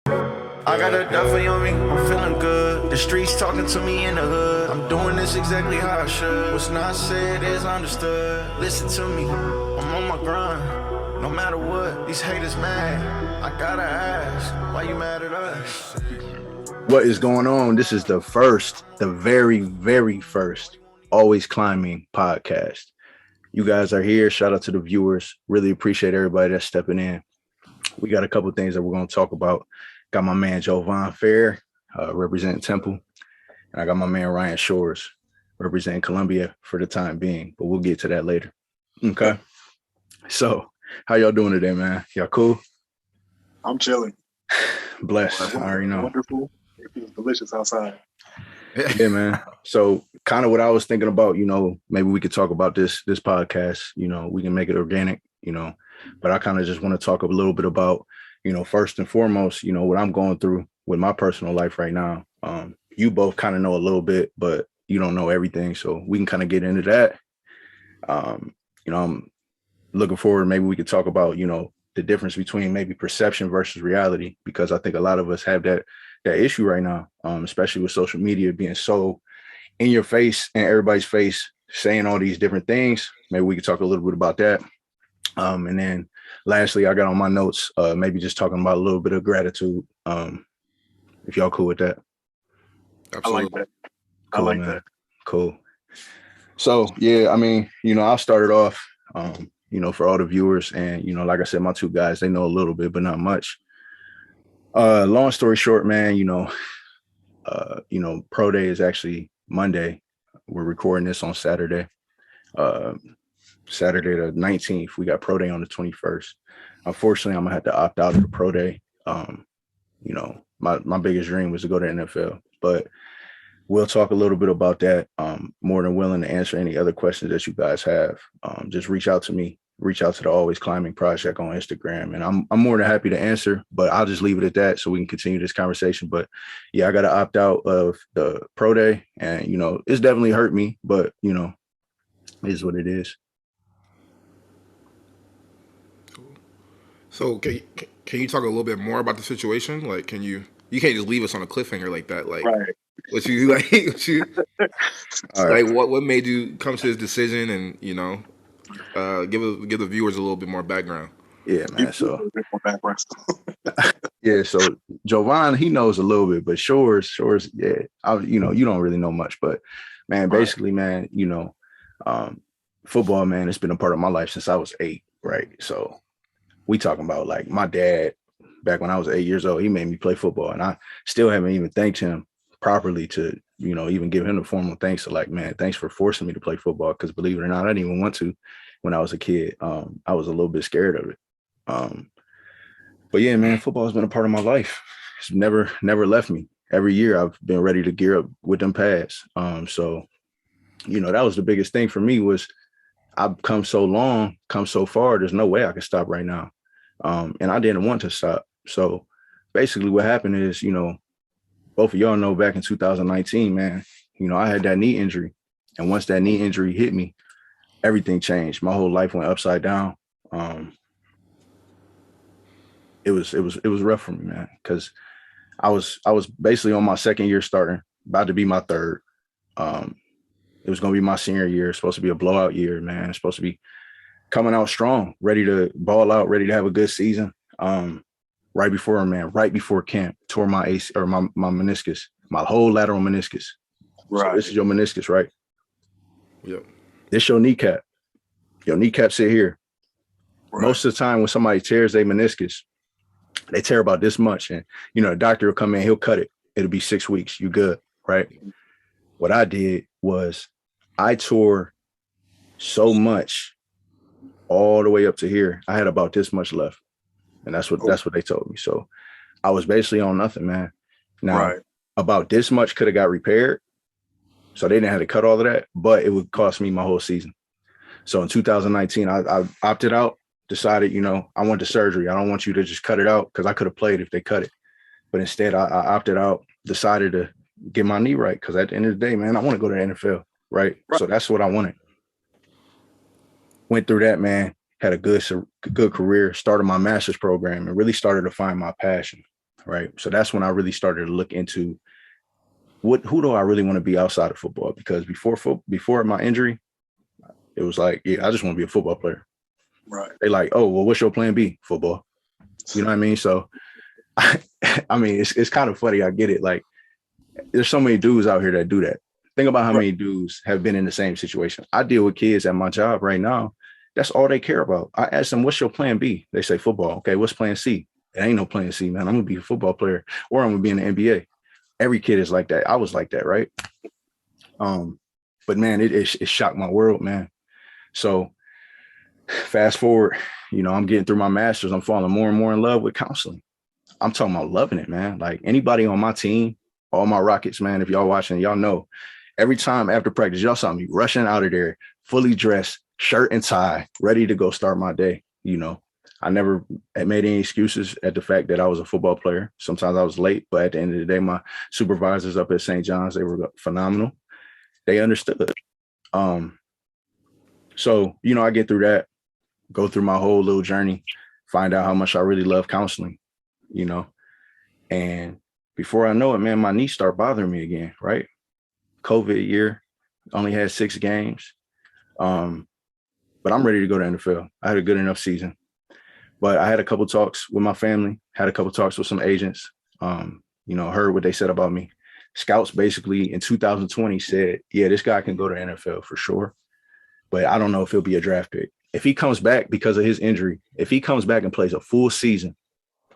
I got a duffy on me, I'm feeling good. The streets talking to me in the hood. I'm doing this exactly how I should. What's not said is understood. Listen to me, I'm on my grind. No matter what, these haters mad. I gotta ask, why you mad at us? What is going on? This is the very, very first Always Climbing podcast. You guys are here. Shout out to the viewers. Really appreciate everybody that's stepping in. We got a couple things that we're going to talk about. Got my man Jovan Fair, representing Temple. And I got my man Ryan Shores, representing Columbia for the time being. But we'll get to that later. Okay. So how y'all doing today, man? Y'all cool? I'm chilling. Blessed. I already know. Wonderful. It feels delicious outside. Yeah, man. So kind of what I was thinking about, maybe we could talk about this podcast, we can make it organic, but I kind of just want to talk a little bit about, first and foremost, what I'm going through with my personal life right now. You both kind of know a little bit, but you don't know everything. So we can kind of get into that. I'm looking forward. Maybe we could talk about, the difference between maybe perception versus reality, because I think a lot of us have that issue right now, especially with social media being so in your face and everybody's face, saying all these different things. Maybe we could talk a little bit about that. And then lastly, I got on my notes, maybe just talking about a little bit of gratitude. If y'all cool with that. Absolutely. I like that. Cool, I like that. Cool. So, yeah, I mean, I'll start it off, for all the viewers. And, like I said, my two guys, they know a little bit, but not much. Long story short, man, pro day is actually Monday. We're recording this on Saturday. Saturday the 19th. We got pro day on the 21st. Unfortunately, I'm gonna have to opt out of the pro day. My biggest dream was to go to NFL, but we'll talk a little bit about that. More than willing to answer any other questions that you guys have. Just reach out to me. Reach out to the Always Climbing Project on Instagram, and I'm more than happy to answer, but I'll just leave it at that so we can continue this conversation. But yeah, I got to opt out of the pro day, and it's definitely hurt me, but it is what it is. So can you talk a little bit more about the situation? Like, you can't just leave us on a cliffhanger like that. Like, right. What made you come to this decision, and give the viewers a little bit more background. Yeah, man. So yeah, so Jovan, he knows a little bit, but Shores, yeah, you don't really know much, but man, basically, man, football, man, it's been a part of my life since I was 8, right? So we talking about like my dad back when I was 8 years old, he made me play football, and I still haven't even thanked him properly to even give him the formal thanks to, like, man, thanks for forcing me to play football, because believe it or not, I didn't even want to when I was a kid. I was a little bit scared of it. But yeah, man, football has been a part of my life. It's never left me. Every year I've been ready to gear up with them pads. So that was the biggest thing for me, was I've come so long, come so far. There's no way I can stop right now. And I didn't want to stop. So basically what happened is, both of y'all know back in 2019, man, I had that knee injury. And once that knee injury hit me, everything changed. My whole life went upside down. It was rough for me, man, because I was basically on my second year starting, about to be my third. It was going to be my senior year. It's supposed to be a blowout year, man. It's supposed to be coming out strong, ready to ball out, ready to have a good season. Right before camp, tore my meniscus, my whole lateral meniscus. Right. So this is your meniscus, right? Yep. This your kneecap. Your kneecap sit here. Right. Most of the time when somebody tears their meniscus, they tear about this much. And, the doctor will come in, he'll cut it. It'll be 6 weeks. You good, right? What I did was I tore so much all the way up to here. I had about this much left. And that's what they told me. So I was basically on nothing, man. Now, about this much could have got repaired. So they didn't have to cut all of that, but it would cost me my whole season. So in 2019, I opted out, decided, I want the surgery. I don't want you to just cut it out, because I could have played if they cut it. But instead, I opted out, decided to get my knee right, because at the end of the day, man, I want to go to the NFL, right? So that's what I wanted. Went through that, man. Had a good career, started my master's program, and really started to find my passion. right? So that's when I really started to look into who do I really want to be outside of football? Because before my injury, it was like, yeah, I just want to be a football player. Right. They like, oh, well, what's your plan B? Football. You know what I mean? So, I mean, it's kind of funny. I get it. Like, there's so many dudes out here that do that. Think about how many dudes have been in the same situation. I deal with kids at my job right now. That's all they care about. I ask them, what's your plan B? They say football. Okay, what's plan C? It ain't no plan C, man. I'm going to be a football player or I'm going to be in the NBA. Every kid is like that. I was like that, right? But man, it shocked my world, man. So fast forward, you know, I'm getting through my master's. I'm falling more and more in love with counseling. I'm talking about loving it, man. Like anybody on my team, all my Rockets, man, if y'all watching, y'all know every time after practice, y'all saw me rushing out of there, fully dressed, shirt and tie, ready to go start my day. You know, I never made any excuses at the fact that I was a football player. Sometimes I was late, but at the end of the day, my supervisors up at St. John's, they were phenomenal. They understood. So, you know, I get through that, go through my whole little journey, find out how much I really love counseling, you know, and before I know it, man, my knees start bothering me again, right? COVID year, only had 6 games. But I'm ready to go to NFL. I had a good enough season. But I had a couple talks with my family, had a couple talks with some agents, you know, heard what they said about me. Scouts basically in 2020 said, yeah, this guy can go to NFL for sure. But I don't know if he'll be a draft pick. If he comes back because of his injury, if he comes back and plays a full season,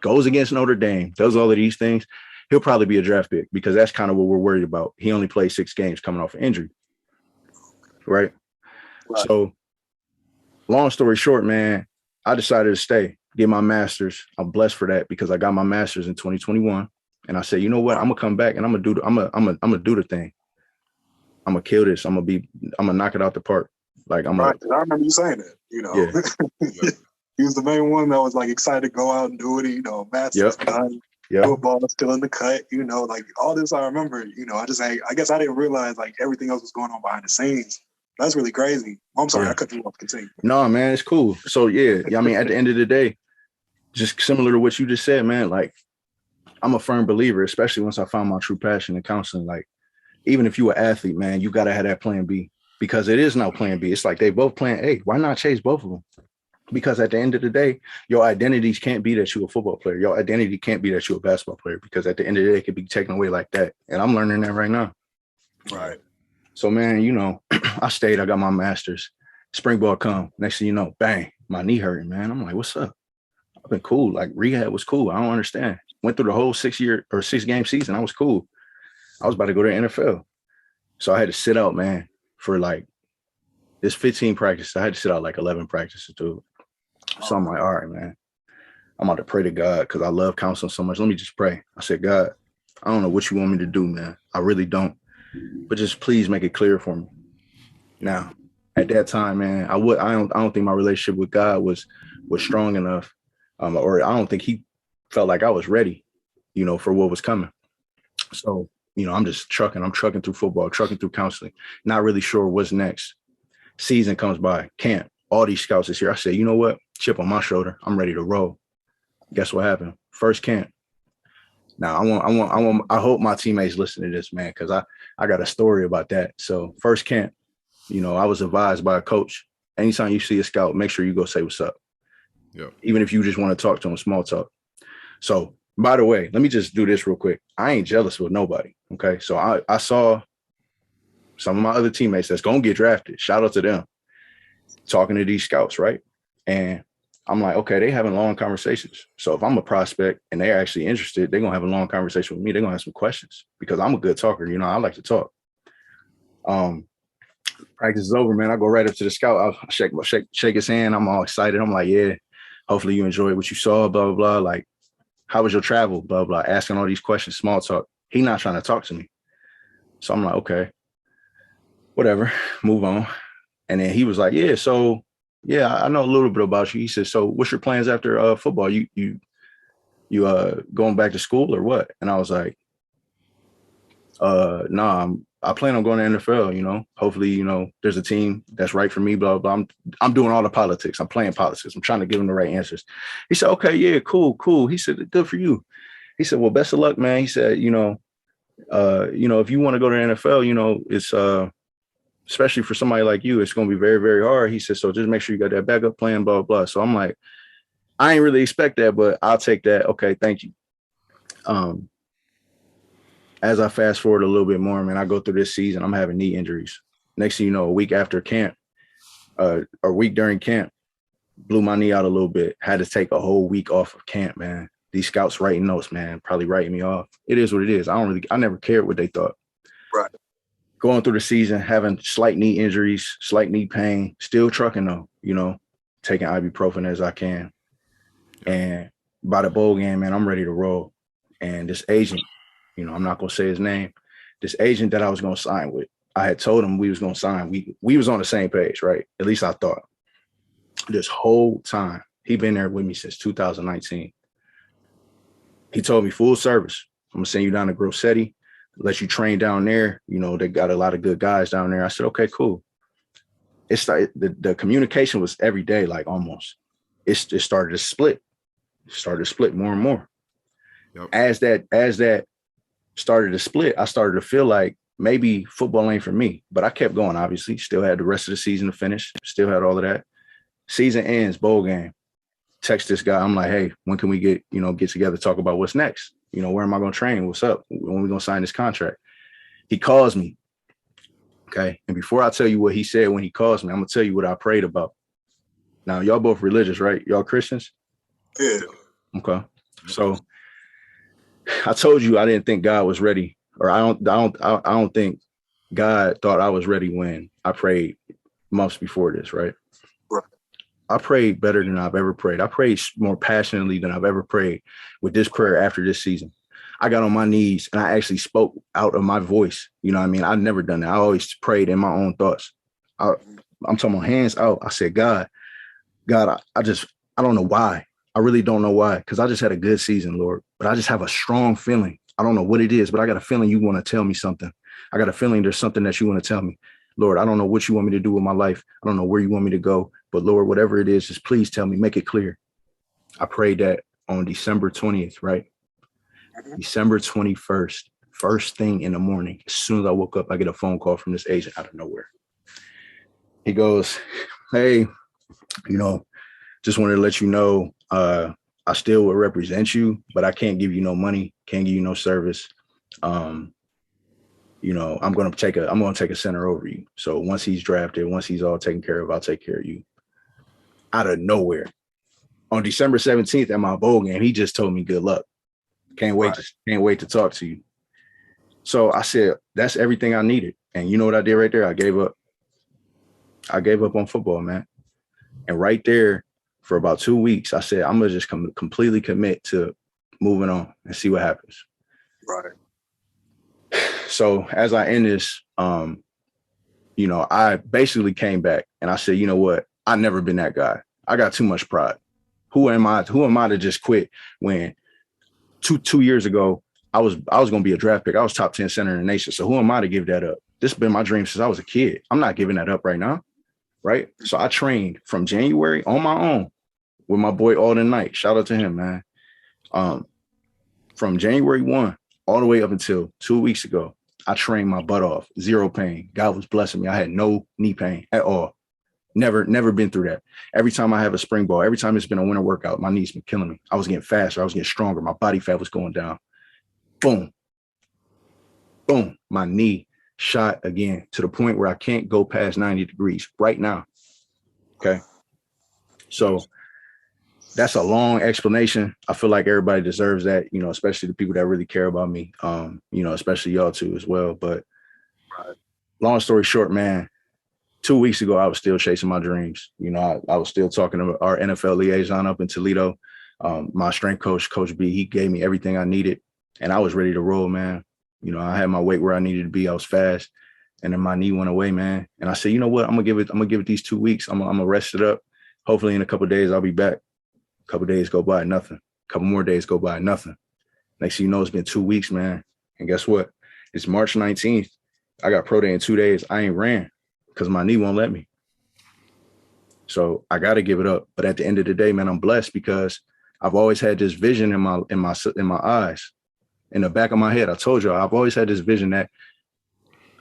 goes against Notre Dame, does all of these things, he'll probably be a draft pick because that's kind of what we're worried about. He only played 6 games coming off an injury. Right? So long story short, man, I decided to stay, get my master's. I'm blessed for that because I got my master's in 2021. And I said, you know what? I'm gonna come back and I'm gonna do the thing. I'm gonna kill this. I'm gonna knock it out the park. Like I remember you saying that, you know. Yeah. He was the main one that was like excited to go out and do it, you know, master's done. Football still in the cut, you know, like all this I remember, you know, I guess I didn't realize like everything else was going on behind the scenes. That's really crazy. I'm sorry, I cut you off. Continue. No, man, it's cool. So yeah, I mean, at the end of the day, just similar to what you just said, man, like I'm a firm believer, especially once I found my true passion in counseling. Like, even if you're an athlete, man, you gotta have that plan B because it is no plan B. It's like they both plan A. Why not chase both of them? Because at the end of the day, your identities can't be that you're a football player. Your identity can't be that you're a basketball player because at the end of the day, it could be taken away like that. And I'm learning that right now. Right. So, man, you know, I stayed. I got my master's. Spring ball come. Next thing you know, bang, my knee hurting, man. I'm like, what's up? I've been cool. Like, rehab was cool. I don't understand. Went through the whole 6-game season. I was cool. I was about to go to the NFL. So I had to sit out, man, for like this 15 practice. I had to sit out like 11 practices, dude. So I'm like, all right, man, I'm about to pray to God because I love counseling so much. Let me just pray. I said, God, I don't know what you want me to do, man. I really don't. But just please make it clear for me. Now, at that time, man, I don't think my relationship with God was strong enough, or I don't think he felt like I was ready, you know, for what was coming. So, you know, I'm just trucking. I'm trucking through football, trucking through counseling, not really sure what's next. Season comes by, camp. All these scouts is here. I said, you know what? Chip on my shoulder. I'm ready to roll. Guess what happened? First camp. Now I hope my teammates listen to this, man, because I got a story about that. So first camp, you know, I was advised by a coach. Anytime you see a scout, make sure you go say what's up. Yeah. Even if you just want to talk to them, small talk. So by the way, let me just do this real quick. I ain't jealous with nobody. Okay. So I saw some of my other teammates that's gonna get drafted. Shout out to them. Talking to these scouts, right? And I'm like, okay, they having long conversations. So if I'm a prospect and they're actually interested, they're gonna have a long conversation with me. They're gonna have some questions because I'm a good talker. You know, I like to talk. Practice is over, man. I go right up to the scout. I shake his hand. I'm all excited. I'm like, yeah, hopefully you enjoyed what you saw, blah, blah, blah. Like, how was your travel? Blah, blah, asking all these questions, small talk. He not trying to talk to me. So I'm like, okay, whatever, move on. And then he was like, yeah, so, yeah, I know a little bit about you. He said, so what's your plans after football? You going back to school or what? And I was like, nah, I plan on going to NFL, you know, hopefully, you know, there's a team that's right for me, blah, blah, blah. I'm doing all the politics. I'm playing politics. I'm trying to give him the right answers. He said, okay, yeah, cool. He said, good for you. He said, well, best of luck, man. He said, if you want to go to the NFL, it's especially for somebody like you, it's going to be very, very hard. He said, so just make sure you got that backup plan, blah, blah, blah. So I'm like, I ain't really expect that, but I'll take that. Okay, thank you. As I fast forward a little bit more, man, I go through this season, I'm having knee injuries. Next thing you know, a week after camp, or a week during camp, blew my knee out a little bit. Had to take a whole week off of camp, man. These scouts writing notes, man, probably writing me off. It is what it is. I never cared what they thought. Right. Going through the season, having slight knee injuries, slight knee pain, still trucking though, taking ibuprofen as I can. And by the bowl game, man, I'm ready to roll. And this agent, I'm not going to say his name, this agent that I was going to sign with, I had told him we was going to sign. We was on the same page, right? At least I thought. This whole time, he been there with me since 2019. He told me full service. I'm going to send you down to Grossetti, let you train down there. They got a lot of good guys down there. I said, okay, cool. It started, the communication was every day, like almost. It started to split. It started to split more and more. Yep. As that started to split, I started to feel like maybe football ain't for me. But I kept going, obviously. Still had the rest of the season to finish. Still had all of that. Season ends, bowl game. Text this guy. I'm like, hey, when can we get together, talk about what's next? Where am I going to train? What's up? When are we going to sign this contract? He calls me. Okay. And before I tell you what he said when he calls me, I'm going to tell you what I prayed about. Now, y'all both religious, right? Y'all Christians? Yeah. Okay. So I told you I didn't think God was ready, or I don't think God thought I was ready when I prayed months before this, right? Right. I prayed better than I've ever prayed. I prayed more passionately than I've ever prayed with this prayer after this season. I got on my knees and I actually spoke out of my voice. You know what I mean? I've never done that. I always prayed in my own thoughts. I'm talking about hands out. I said, God, I don't know why. I really don't know why, because I just had a good season, Lord. But I just have a strong feeling. I don't know what it is, but I got a feeling you want to tell me something. I got a feeling there's something that you want to tell me. Lord, I don't know what you want me to do with my life. I don't know where you want me to go. But Lord, whatever it is, just please tell me, make it clear. I prayed that on December 20th, right? December 21st, first thing in the morning. As soon as I woke up, I get a phone call from this agent out of nowhere. He goes, hey, just wanted to let you know, I still will represent you, but I can't give you no money, can't give you no service. I'm going to take a center over you. So once he's drafted, once he's all taken care of, I'll take care of you. Out of nowhere. On December 17th at my bowl game, he just told me good luck. Can't wait to talk to you. So I said, that's everything I needed. And you know what I did right there? I gave up. I gave up on football, man. And right there, for about 2 weeks, I said, I'm going to just completely commit to moving on and see what happens. Right. So as I end this, I basically came back and I said, you know what? I've never been that guy. I got too much pride. Who am I to just quit when two years ago, I was going to be a draft pick. I was top 10 center in the nation. So who am I to give that up? This has been my dream since I was a kid. I'm not giving that up right now. Right. So I trained from January on my own with my boy Alden Knight. Shout out to him, man. From January 1 all the way up until 2 weeks ago, I trained my butt off. Zero pain. God was blessing me. I had no knee pain at all. Never been through that. Every time I have a spring ball, every time it's been a winter workout, my knees been killing me. I was getting faster. I was getting stronger. My body fat was going down. Boom. Boom. My knee shot again to the point where I can't go past 90 degrees right now. Okay. So that's a long explanation. I feel like everybody deserves that, especially the people that really care about me, especially y'all too as well. But long story short, man, 2 weeks ago, I was still chasing my dreams. I was still talking to our NFL liaison up in Toledo. My strength coach, Coach B, he gave me everything I needed and I was ready to roll, man. I had my weight where I needed to be. I was fast. And then my knee went away, man. And I said, you know what? I'm gonna give it these 2 weeks. I'm gonna rest it up. Hopefully in a couple of days, I'll be back. A couple of days go by, nothing. A couple more days go by, nothing. Next thing you know, it's been 2 weeks, man. And guess what? It's March 19th. I got pro day in 2 days. I ain't ran because my knee won't let me. So I got to give it up. But at the end of the day, man, I'm blessed because I've always had this vision in my eyes, in the back of my head. I told you, I've always had this vision that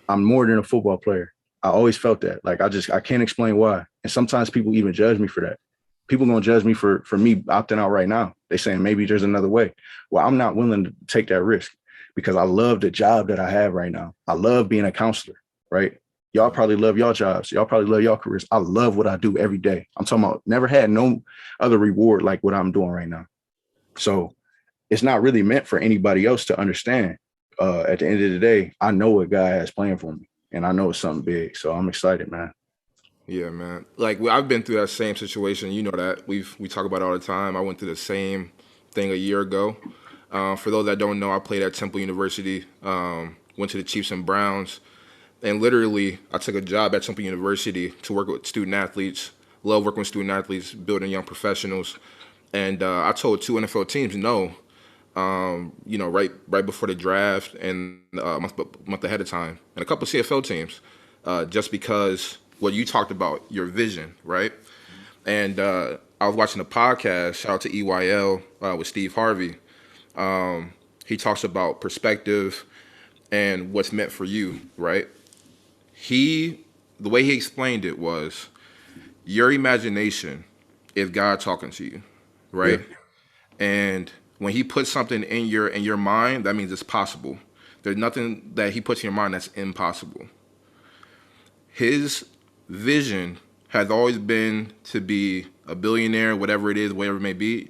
I'm more than a football player. I always felt that. Like, I can't explain why. And sometimes people even judge me for that. People gonna judge me for me opting out right now. They saying maybe there's another way. Well, I'm not willing to take that risk because I love the job that I have right now. I love being a counselor, right? Y'all probably love y'all jobs. Y'all probably love y'all careers. I love what I do every day. I'm talking about never had no other reward like what I'm doing right now. So it's not really meant for anybody else to understand. At the end of the day, I know what God has planned for me, and I know it's something big. So I'm excited, man. Yeah, man. Like I've been through that same situation. You know that we talk about it all the time. I went through the same thing a year ago. For those that don't know, I played at Temple University. Went to the Chiefs and Browns, and literally I took a job at Temple University to work with student athletes. Love working with student athletes, building young professionals. And I told 2 NFL teams no. Right before the draft and a month ahead of time, and a couple of CFL teams, just because what you talked about, your vision, right? And I was watching a podcast, shout out to EYL with Steve Harvey. He talks about perspective and what's meant for you, right? The way he explained it was your imagination is God talking to you, right? Yeah. And when he puts something in your mind, that means it's possible. There's nothing that he puts in your mind that's impossible. His vision has always been to be a billionaire, whatever it is, whatever it may be.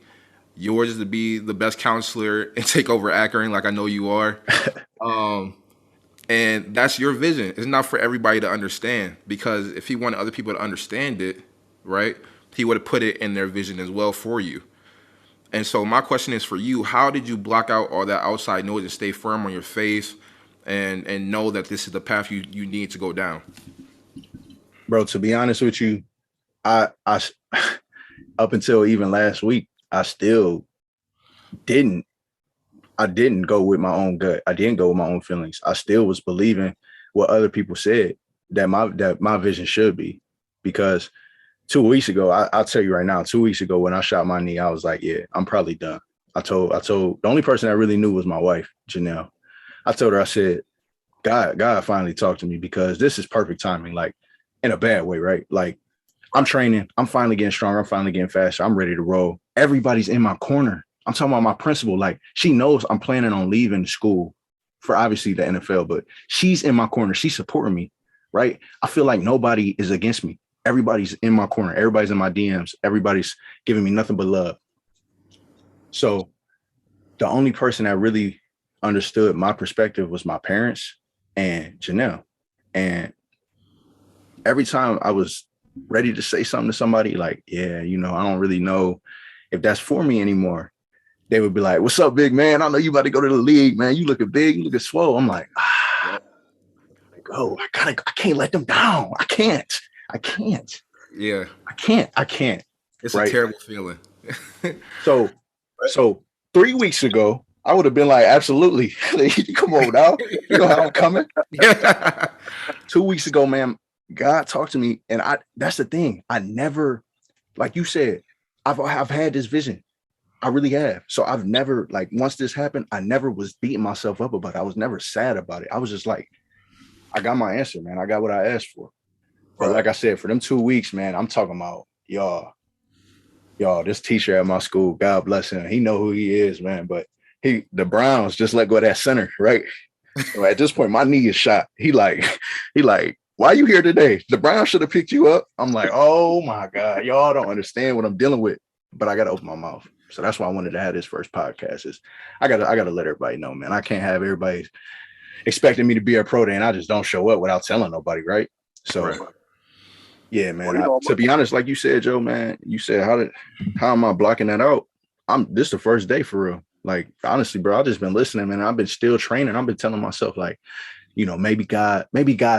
Yours is to be the best counselor and take over Akron, like I know you are. And that's your vision. It's not for everybody to understand, because if he wanted other people to understand it, right, he would have put it in their vision as well for you. And so my question is for you, how did you block out all that outside noise and stay firm on your faith and know that this is the path you need to go down? Bro, to be honest with you, I up until even last week, I still didn't go with my own gut. I didn't go with my own feelings. I still was believing what other people said that my vision should be. Because 2 weeks ago, I'll tell you right now, 2 weeks ago when I shot my knee, I was like, yeah, I'm probably done. I told the only person I really knew was my wife, Janelle. I told her, I said, God finally talked to me, because this is perfect timing, like in a bad way, right? Like I'm training, I'm finally getting stronger, I'm finally getting faster, I'm ready to roll. Everybody's in my corner. I'm talking about my principal. Like, she knows I'm planning on leaving school for obviously the NFL, but she's in my corner. She's supporting me, right? I feel like nobody is against me. Everybody's in my corner. Everybody's in my DMs. Everybody's giving me nothing but love. So the only person that really understood my perspective was my parents and Janelle. And every time I was ready to say something to somebody, like, yeah, I don't really know if that's for me anymore, they would be like, what's up, big man? I know you about to go to the league, man. You looking big, you looking swole. I'm like, I can't let them down. I can't. Yeah. I can't. It's right? A terrible feeling. So 3 weeks ago, I would have been like, absolutely. Come on now. You know how I'm coming. 2 weeks ago, man, God talked to me. And that's the thing. I never, like you said, I've had this vision. I really have. So I've never, like, once this happened, I never was beating myself up about it. I was never sad about it. I was just like, I got my answer, man. I got what I asked for. But like I said, for them 2 weeks, man, I'm talking about y'all, this teacher at my school, God bless him. He know who he is, man. But the Browns just let go of that center, right? So at this point, my knee is shot. He like, why are you here today? The Browns should have picked you up. I'm like, oh my God, y'all don't understand what I'm dealing with. But I got to open my mouth. So that's why I wanted to have this first podcast. Is I gotta let everybody know, man. I can't have everybody expecting me to be a pro day and I just don't show up without telling nobody, right? So yeah, man. To be honest, like you said, Joe, man, you said how am I blocking that out? This is the first day for real. Like, honestly, bro, I've just been listening, man. I've been still training. I've been telling myself, like, maybe God's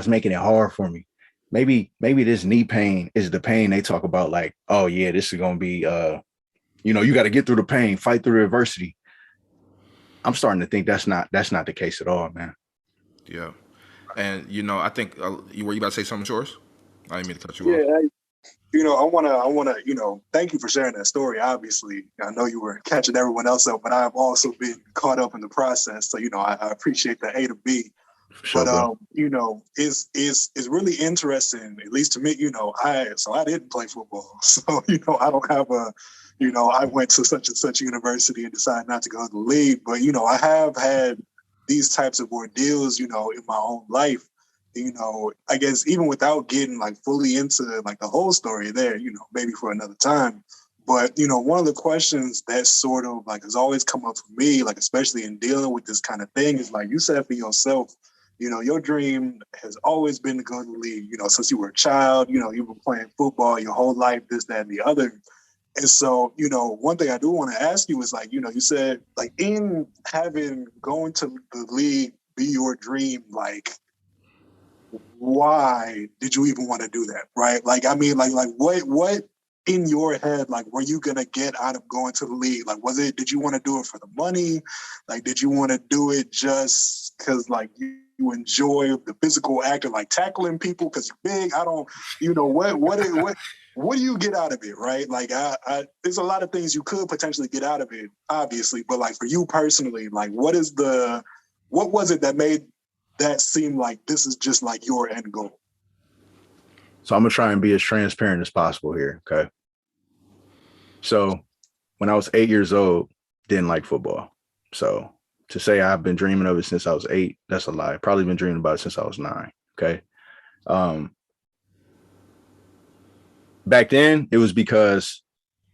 making it hard for me. Maybe this knee pain is the pain they talk about, like, oh yeah, this is gonna be you got to get through the pain, fight through the adversity. I'm starting to think that's not the case at all, man. Yeah. And, I think, were you about to say something, Shores? I didn't mean to cut you off. I wanna, thank you for sharing that story. Obviously, I know you were catching everyone else up, but I've also been caught up in the process. So, I appreciate the A to B. Sure, But bro. it's really interesting, at least to me. I didn't play football, so I don't have a, I went to such and such university and decided not to go to the league. But I have had these types of ordeals, in my own life. I guess even without getting like fully into like the whole story there, maybe for another time. But one of the questions that sort of like has always come up for me, like especially in dealing with this kind of thing, is like you said for yourself. Your dream has always been to go to the league, since you were a child, you've been playing football your whole life, this, that, and the other. And so, one thing I do want to ask you is like, you said like in having going to the league be your dream, like, why did you even want to do that? Right. Like, I mean, like what in your head, like, were you going to get out of going to the league? Like, did you want to do it for the money? Like, did you want to do it just because like you enjoy the physical act of like tackling people because you're big? I don't, what do you get out of it? Right. Like, there's a lot of things you could potentially get out of it, obviously. But like for you personally, like, what was it that made that seem like this is just like your end goal? So I'm going to try and be as transparent as possible here. Okay. So when I was 8 years old, didn't like football. So to say I've been dreaming of it since I was 8, that's a lie. Probably been dreaming about it since I was 9. Okay. Back then it was because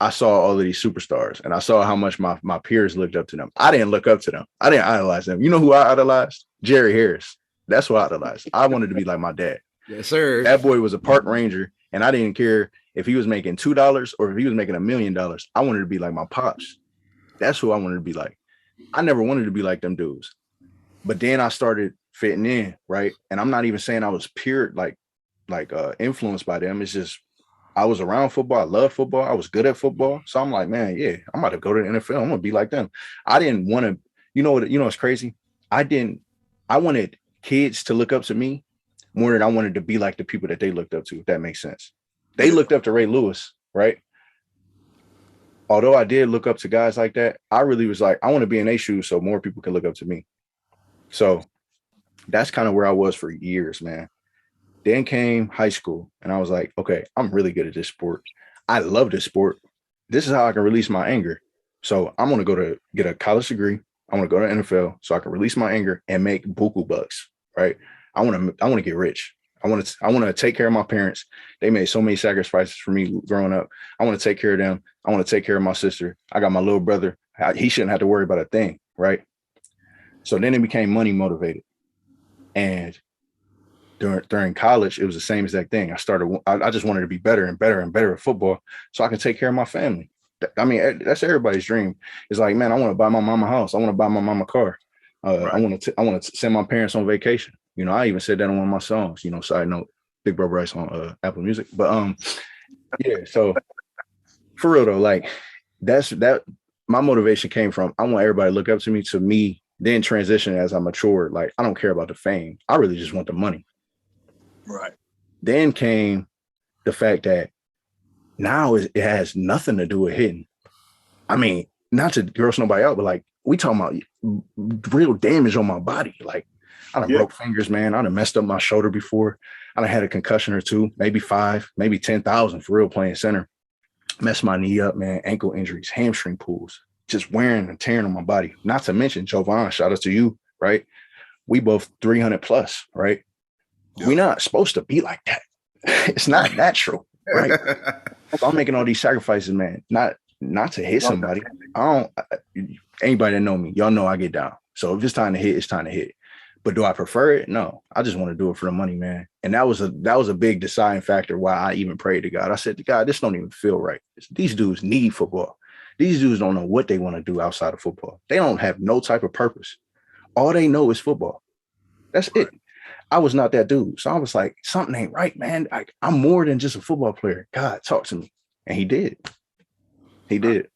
I saw all of these superstars and I saw how much my peers looked up to them. I didn't look up to them. I didn't idolize them. You know who I idolized? Jerry Harris. That's what I idolized. I wanted to be like my dad. Yes, sir. That boy was a park ranger, and I didn't care if he was making $2 or if he was making $1 million. I wanted to be like my pops. That's who I wanted to be like. I never wanted to be like them dudes. But then I started fitting in, right? And I'm not even saying I was pure like influenced by them. It's just I was around football. I love football. I was good at football. So I'm like, man, yeah, I'm about to go to the NFL. I'm gonna be like them. I didn't want to, it's crazy. I wanted kids to look up to me more than I wanted to be like the people that they looked up to, if that makes sense. They looked up to Ray Lewis, right? Although I did look up to guys like that, I really was like, I want to be in their shoes so more people can look up to me. So that's kind of where I was for years, man. Then came high school, and I was like, okay, I'm really good at this sport. I love this sport. This is how I can release my anger. So I'm going to go to get a college degree. I want to go to NFL so I can release my anger and make buku bucks, right? I want to get rich. I want to take care of my parents. They made so many sacrifices for me growing up. I want to take care of them. I want to take care of my sister. I got my little brother. He shouldn't have to worry about a thing, right? So then it became money motivated. And during college, it was the same exact thing. I just wanted to be better and better and better at football so I can take care of my family. I mean, that's everybody's dream. It's like, man, I want to buy my mama a house. I want to buy my mama a car. Right. I want to send my parents on vacation. I even said that on one of my songs, side note, Big Bro Bryce on Apple Music. But yeah, so for real though, like that my motivation came from, I want everybody to look up to me, then transition as I matured. Like, I don't care about the fame. I really just want the money. Right. Then came the fact that now it has nothing to do with hitting. I mean, not to gross nobody out, but like we talking about real damage on my body. Like, I done broke fingers, man. I done messed up my shoulder before. I done had a concussion or two, maybe 5, maybe 10,000 for real playing center. Messed my knee up, man. Ankle injuries, hamstring pulls, just wearing and tearing on my body. Not to mention Jovan, shout out to you, right? We both 300 plus, right? Yeah. We're not supposed to be like that. It's not natural, right? I'm making all these sacrifices, man. Not to hit somebody. Anybody that know me, y'all know I get down. So if it's time to hit, it's time to hit. But do I prefer it? No, I just want to do it for the money, man. And that was a big deciding factor why I even prayed to God. I said to God, this don't even feel right. These dudes need football. These dudes don't know what they want to do outside of football. They don't have no type of purpose. All they know is football. That's it. I was not that dude. So I was like, something ain't right, man. I'm more than just a football player. God, talk to me. And he did. He did.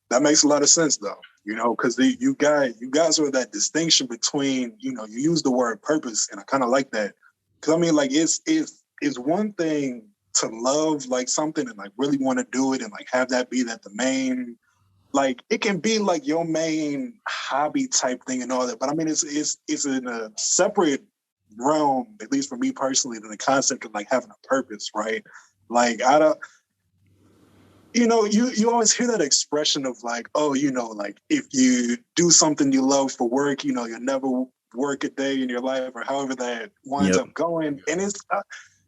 That makes a lot of sense though. Because you guys are that distinction between, you use the word purpose, and I kind of like that. Because I mean, like it's one thing to love like something and like really want to do it and like have that be that the main, like it can be like your main hobby type thing and all that. But I mean, it's in a separate realm, at least for me personally, than the concept of like having a purpose, right? Like I don't, you know, you always hear that expression of like, oh, you know, like if you do something you love for work, you know, you'll never work a day in your life or however that winds up going. And it's,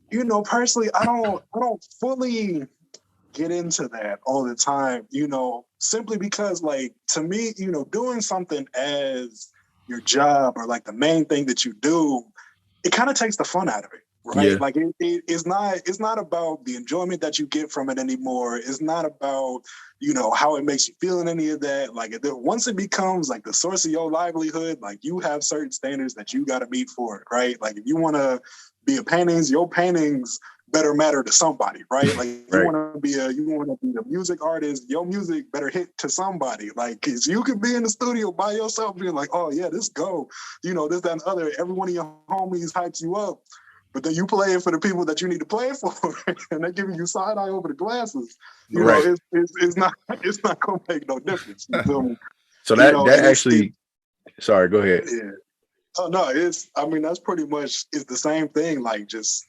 you know, personally, I don't fully get into that all the time, you know, simply because like to me, you know, doing something as your job or like the main thing that you do, it kind of takes the fun out of it. Right. Yeah. Like it's not about the enjoyment that you get from it anymore. It's not about, you know, how it makes you feel in any of that. Like once it becomes like the source of your livelihood, like you have certain standards that you got to meet for it. Right. Like if you want to be a paintings, your paintings better matter to somebody. Right. Like Right. you want to be a music artist, your music better hit to somebody. Like, cause you could be in the studio by yourself being like, oh yeah, this go, you know, this, that, and other. Every one of your homies hypes you up. But then you play it for the people that you need to play it for, and they're giving you side eye over the glasses. You Right. know, it's not gonna make no difference. You feel me? So that actually, sorry, go ahead. Yeah. Oh no, that's pretty much it's the same thing. Like just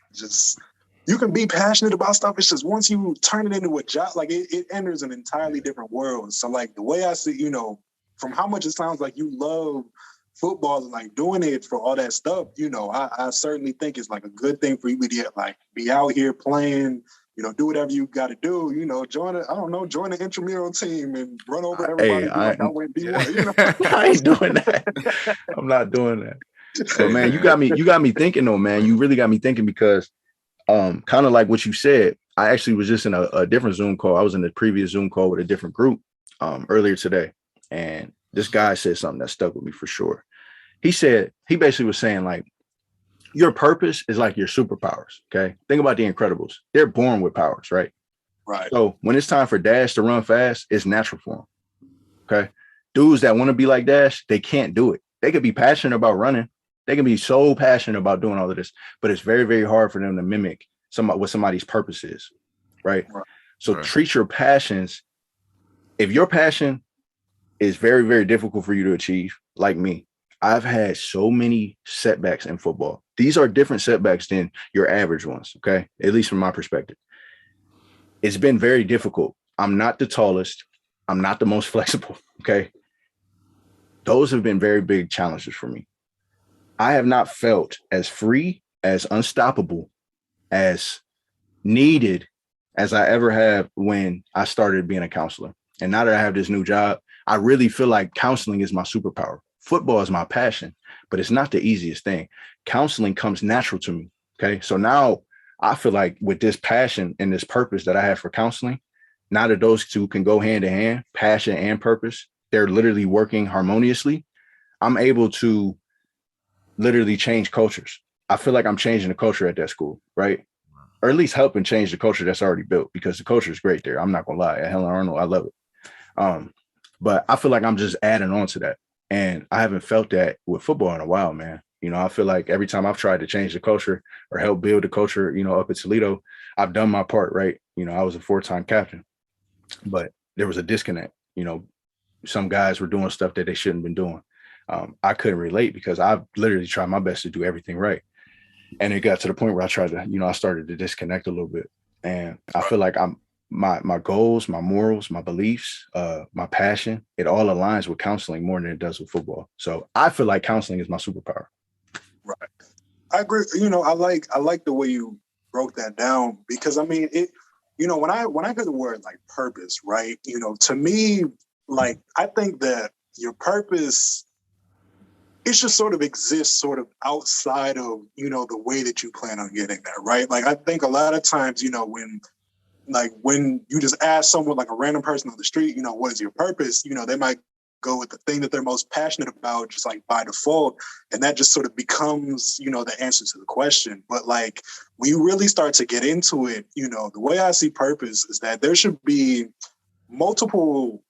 you can be passionate about stuff. It's just once you turn it into a job, like it enters an entirely different world. So like the way I see, you know, from how much it sounds like you love football and like doing it for all that stuff, you know, I certainly think it's like a good thing for you to like be out here playing, you know, do whatever you got to do, you know, join the intramural team and run over everybody. Hey, I went D1, you know? I ain't doing that. I'm not doing that. But man, you got me thinking though, man. You really got me thinking because kind of like what you said, I actually was just in a different Zoom call. I was in the previous Zoom call with a different group earlier today. And this guy said something that stuck with me for sure. He basically was saying like, your purpose is like your superpowers. Okay. Think about the Incredibles. They're born with powers, right? Right. So when it's time for Dash to run fast, it's natural for him. Okay. Dudes that want to be like Dash, they can't do it. They could be passionate about running. They can be so passionate about doing all of this, but it's very, very hard for them to mimic what somebody's purpose is. Right. So treat your passions. If your passion is very, very difficult for you to achieve, like me, I've had so many setbacks in football. These are different setbacks than your average ones, okay? At least from my perspective. It's been very difficult. I'm not the tallest. I'm not the most flexible, okay? Those have been very big challenges for me. I have not felt as free, as unstoppable, as needed as I ever have when I started being a counselor. And now that I have this new job, I really feel like counseling is my superpower. Football is my passion, but it's not the easiest thing. Counseling comes natural to me. Okay. So now I feel like with this passion and this purpose that I have for counseling, now that those two can go hand in hand, passion and purpose, they're literally working harmoniously. I'm able to literally change cultures. I feel like I'm changing the culture at that school, right? Or at least helping change the culture that's already built, because the culture is great there. I'm not gonna lie. At Helen Arnold, I love it. But I feel like I'm just adding on to that. And I haven't felt that with football in a while, man. You know, I feel like every time I've tried to change the culture or help build the culture, you know, up at Toledo, I've done my part, right? You know, I was a 4-time captain, but there was a disconnect. You know, some guys were doing stuff that they shouldn't have been doing. I couldn't relate because I've literally tried my best to do everything right. And it got to the point where I started to disconnect a little bit. And I feel like my goals, my morals, my beliefs, my passion, it all aligns with counseling more than it does with football. So I feel like counseling is my superpower. Right. I agree. You know, I like the way you broke that down, because I mean it, you know, when I hear the word like purpose, right? You know, to me, like I think that your purpose, it should sort of exist sort of outside of, you know, the way that you plan on getting there, right? Like I think a lot of times, you know, when you just ask someone, like a random person on the street, you know, what is your purpose? You know, they might go with the thing that they're most passionate about, just like by default. And that just sort of becomes, you know, the answer to the question. But like, when you really start to get into it, you know, the way I see purpose is that there should be multiple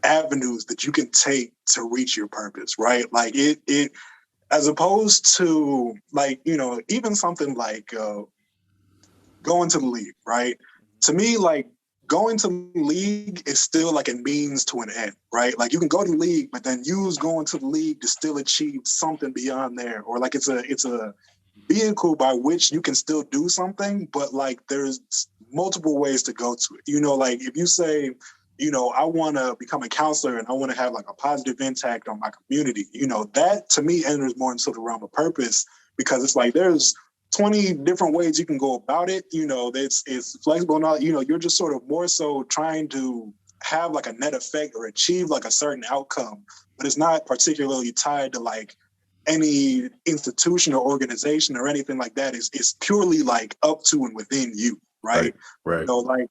avenues that you can take to reach your purpose, right? Like it as opposed to like, you know, even something like going to the league, right? To me, like going to the league is still like a means to an end, right? Like you can go to the league, but then use going to the league to still achieve something beyond there, or like it's a vehicle by which you can still do something, but like there's multiple ways to go to it. You know, like if you say, you know, I want to become a counselor and I want to have like a positive impact on my community, you know, that to me enters more into the realm of purpose, because it's like there's 20 different ways you can go about it. You know, it's flexible and all, you know, you're just sort of more so trying to have like a net effect or achieve like a certain outcome, but it's not particularly tied to like any institution or organization or anything like that. It's purely like up to and within you, right? Right. You know, like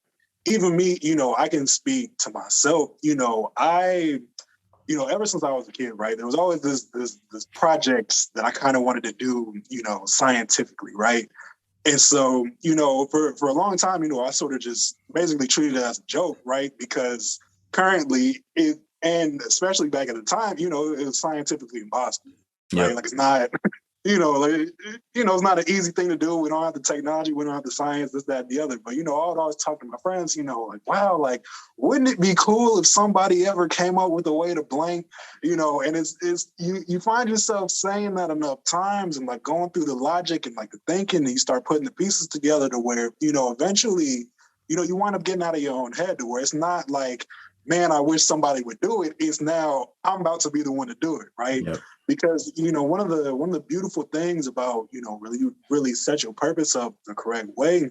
even me, you know, I can speak to myself. You know, ever since I was a kid, right, there was always this projects that I kind of wanted to do, you know, scientifically, right? And so, you know, for a long time, you know, I sort of just basically treated it as a joke, right? Because currently and especially back at the time, you know, it was scientifically impossible, right? Yep. Like it's not, you know, like, you know, it's not an easy thing to do. We don't have the technology, we don't have the science, this, that, and the other. But, you know, I would always talk to my friends, you know, like, wow, like, wouldn't it be cool if somebody ever came up with a way to blank, you know? And it's you find yourself saying that enough times and like going through the logic and like the thinking, and you start putting the pieces together to where, you know, eventually, you know, you wind up getting out of your own head to where it's not like, man, I wish somebody would do it. It's now I'm about to be the one to do it, right? Yep. Because, you know, one of the beautiful things about, you know, really set your purpose up the correct way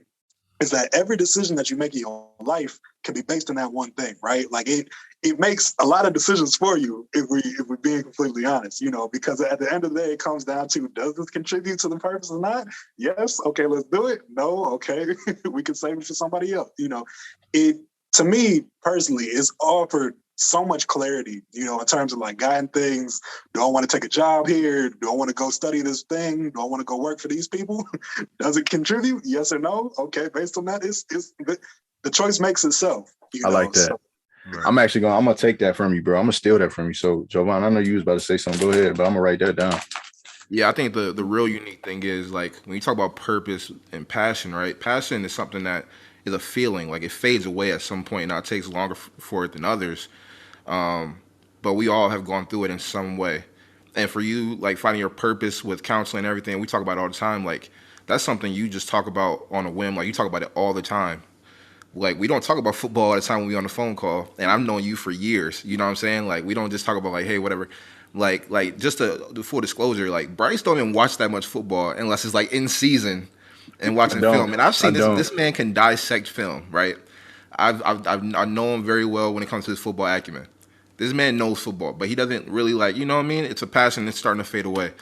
is that every decision that you make in your life can be based on that one thing, right? Like it makes a lot of decisions for you if we're being completely honest, you know, because at the end of the day, it comes down to, does this contribute to the purpose or not? Yes. Okay, let's do it. No. Okay. We can save it for somebody else. You know, it, to me personally, is offered so much clarity, you know, in terms of like guiding things. Do I want to take a job here? Do I want to go study this thing? Do I want to go work for these people? Does it contribute? Yes or no? Okay, based on that, it's the choice makes itself. I like that. So, right. I'm gonna take that from you, bro. I'm gonna steal that from you. So, Jovan, I know you was about to say something. Go ahead, but I'm gonna write that down. Yeah, I think the real unique thing is like when you talk about purpose and passion, right? Passion is something that is a feeling, like it fades away at some point. Now it takes longer for it than others. But we all have gone through it in some way. And for you, like finding your purpose with counseling and everything, we talk about it all the time. Like that's something you just talk about on a whim. Like you talk about it all the time. Like we don't talk about football all the time when we on the phone call. And I've known you for years. You know what I'm saying? Like we don't just talk about like, hey, whatever. Like just the full disclosure, like Bryce don't even watch that much football unless it's like in season and watching film. And I've seen this man can dissect film, right? I know him very well when it comes to his football acumen. This man knows football, but he doesn't really like, you know what I mean? It's a passion that's starting to fade away.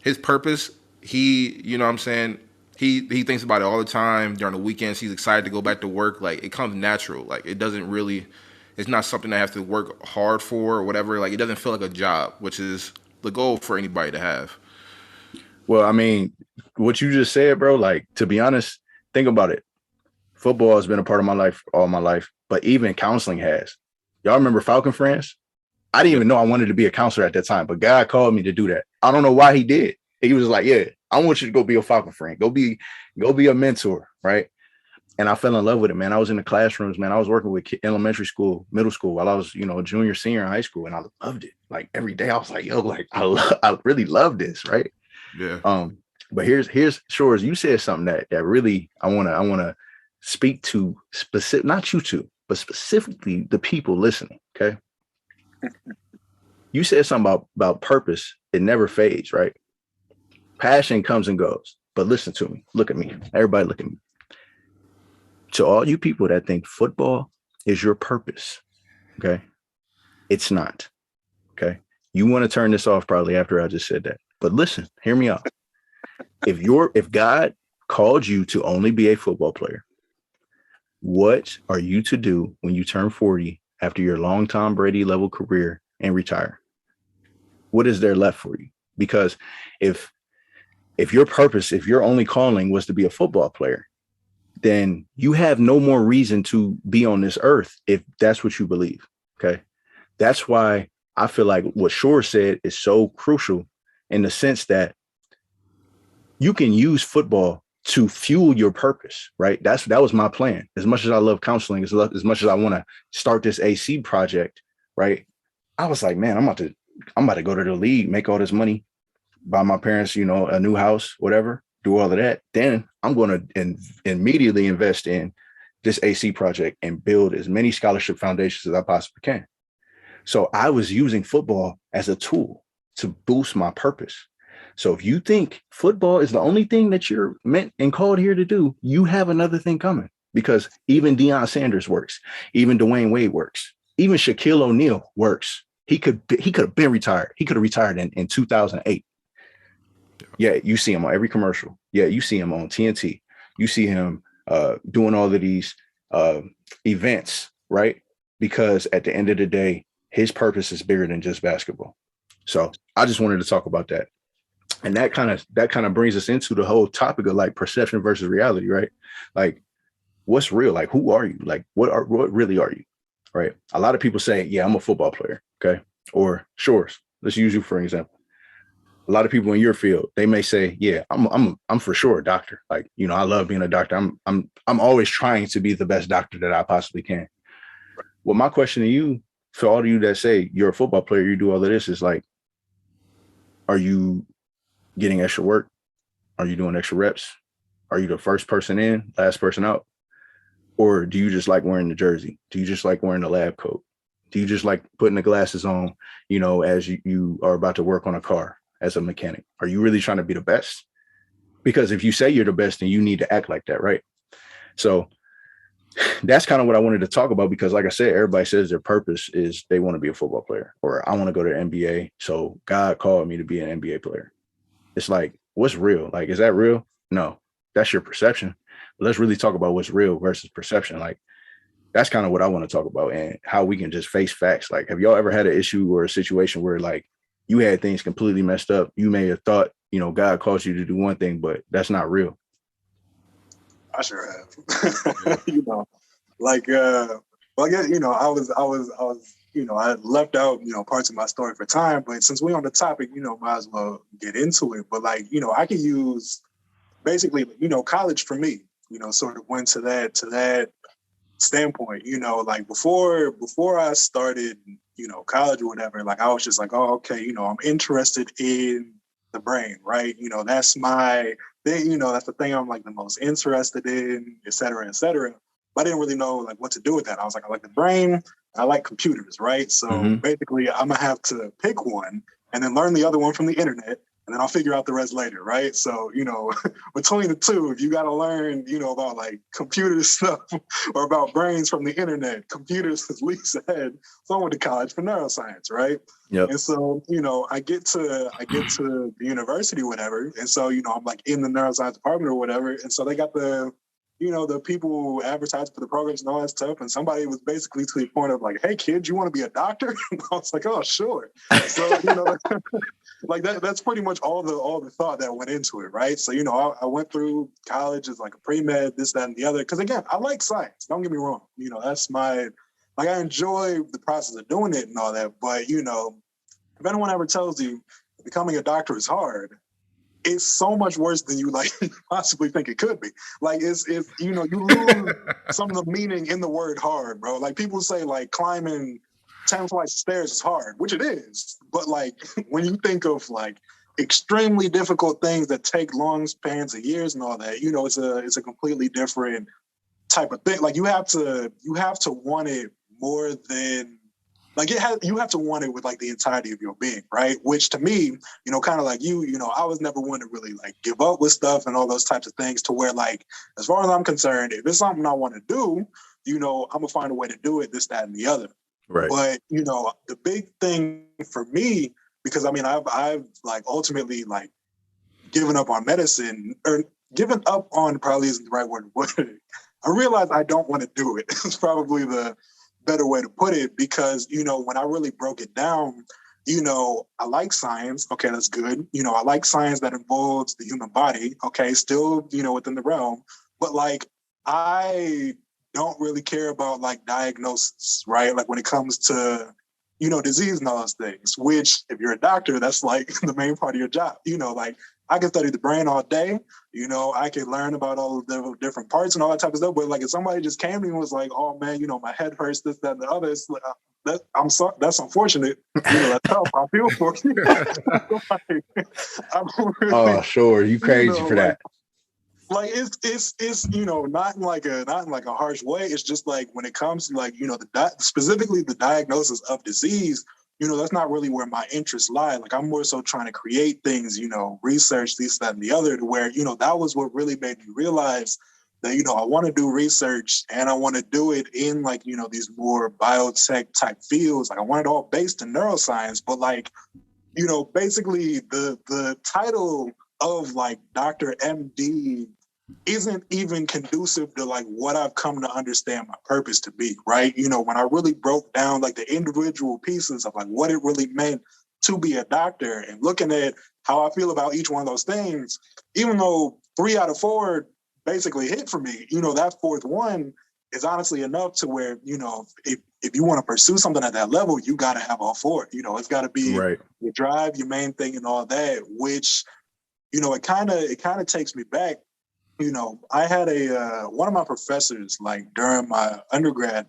His purpose, you know what I'm saying? He thinks about it all the time. During the weekends, he's excited to go back to work. Like, it comes natural. Like, it doesn't really, it's not something I have to work hard for or whatever. Like, it doesn't feel like a job, which is the goal for anybody to have. Well, I mean, what you just said, bro, like, to be honest, think about it. Football has been a part of my life all my life, but even counseling has. Y'all remember Falcon Friends? I didn't even know I wanted to be a counselor at that time, but God called me to do that. I don't know why he did. He was like, yeah, I want you to go be a Falcon friend. Go be a mentor, right? And I fell in love with it, man. I was in the classrooms, man. I was working with elementary school, middle school while I was, you know, a junior, senior in high school, and I loved it. Like every day I was like, yo, like I really love this, right? Yeah. But here's Shores, you said something that really I wanna speak to specific, not you two, but specifically the people listening. Okay. You said something about purpose. It never fades, right? Passion comes and goes, but listen to me. Look at me. Everybody look at me. To all you people that think football is your purpose, okay? It's not, okay? You want to turn this off probably after I just said that. But listen, hear me out. If God called you to only be a football player, what are you to do when you turn 40 after your long Tom Brady level career and retire? What is there left for you? Because if your purpose, if your only calling was to be a football player, then you have no more reason to be on this earth if that's what you believe. Okay. That's why I feel like what Shore said is so crucial in the sense that you can use football to fuel your purpose, right? That was my plan. As much as I love counseling, as much as I want to start this AC project, right? I was like, man, I'm about to go to the league, make all this money, buy my parents, a new house, whatever, do all of that. Then I'm going to immediately invest in this AC project and build as many scholarship foundations as I possibly can. So I was using football as a tool to boost my purpose. So if you think football is the only thing that you're meant and called here to do, you have another thing coming, because even Deion Sanders works. Even Dwayne Wade works. Even Shaquille O'Neal works. He could have been retired. He could have retired in 2008. Yeah, you see him on every commercial. Yeah, you see him on TNT. You see him doing all of these events, right? Because at the end of the day, his purpose is bigger than just basketball. So I just wanted to talk about that. And that kind of brings us into the whole topic of like perception versus reality, right? Like, what's real? Like, who are you? Like, what really are you? Right? A lot of people say, yeah, I'm a football player. Okay. Or sure, let's use you for an example. A lot of people in your field, they may say, yeah, I'm for sure a doctor. Like, I love being a doctor. I'm always trying to be the best doctor that I possibly can. Well, my question to you, for all of you that say you're a football player, you do all of this, is like, are you getting extra work? Are you doing extra reps? Are you the first person in, last person out? Or do you just like wearing the jersey? Do you just like wearing the lab coat? Do you just like putting the glasses on, as you are about to work on a car as a mechanic? Are you really trying to be the best? Because if you say you're the best, then you need to act like that, right? So that's kind of what I wanted to talk about, because like I said, everybody says their purpose is they want to be a football player, or I want to go to the NBA. So God called me to be an NBA player. It's like, what's real? Like, is that real? No, that's your perception. But let's really talk about what's real versus perception. Like, that's kind of what I want to talk about, and how we can just face facts. Like, have y'all ever had an issue or a situation where like you had things completely messed up? You may have thought, God calls you to do one thing, but that's not real. I sure have. Like, well, yeah, I was, I left out, parts of my story for time, but since we're on the topic, might as well get into it. But like, I can use basically, college for me, sort of went to that standpoint, like before I started, college or whatever, like I was just like, oh, okay, I'm interested in the brain, right? That's my thing, that's the thing I'm like the most interested in, et cetera, et cetera. But I didn't really know like what to do with that. I was like, I like the brain, I like computers, right? So basically I'm gonna have to pick one and then learn the other one from the internet, and then I'll figure out the rest later, right? So, between the two, if you got to learn, about like computer stuff or about brains from the internet, computers is least ahead. So I went to college for neuroscience, right? Yep. And so, I get to the university, whatever. And so, I'm like in the neuroscience department or whatever. And so they got the people who advertise for the programs and all that stuff. And somebody was basically to the point of like, hey, kid, you want to be a doctor? And I was like, oh, sure. So, like that's pretty much all the thought that went into it, right? So, I went through college as like a pre-med, this, that, and the other. Because again, I like science. Don't get me wrong. That's my, like, I enjoy the process of doing it and all that. But, if anyone ever tells you becoming a doctor is hard, it's so much worse than you like possibly think it could be. Like it's you lose some of the meaning in the word hard, bro. Like people say like climbing 10 flights of stairs is hard, which it is. But like when you think of like extremely difficult things that take long spans of years and all that, it's a completely different type of thing. Like you have to want it more than like you have to want it with like the entirety of your being, right? Which to me, kind of like you, I was never one to really like give up with stuff and all those types of things, to where like, as far as I'm concerned, if it's something I want to do, I'm gonna find a way to do it, this, that, and the other. Right. But, the big thing for me, because I mean, I've like ultimately like given up on medicine, or given up on probably isn't the right word, but I realized I don't want to do it. It's probably the better way to put it, because, when I really broke it down, I like science. Okay, that's good. I like science that involves the human body. Okay, still, within the realm. But like, I don't really care about like diagnosis, right? Like when it comes to, disease and all those things, which if you're a doctor, that's like the main part of your job. Like I can study the brain all day, I can learn about all the different parts and all that type of stuff. But like if somebody just came to me and was like, oh man, my head hurts, this, that, and the other, it's like, I'm sorry, that's unfortunate. That's tough. I feel for you. Oh, sure. You crazy for that. Like it's not in like a harsh way. It's just like when it comes to like specifically the diagnosis of disease, that's not really where my interests lie. Like I'm more so trying to create things, research this, that, and the other, to where that was what really made me realize that I want to do research and I want to do it in like these more biotech type fields. Like I want it all based in neuroscience, but like basically the title of like Dr. MD isn't even conducive to like what I've come to understand my purpose to be, right? When I really broke down like the individual pieces of like what it really meant to be a doctor and looking at how I feel about each one of those things, even though 3 out of 4 basically hit for me, that fourth one is honestly enough to where, if you want to pursue something at that level, you got to have all 4. It's got to be right. Your drive, your main thing and all that, which, it kind of takes me back. I had one of my professors, like during my undergrad,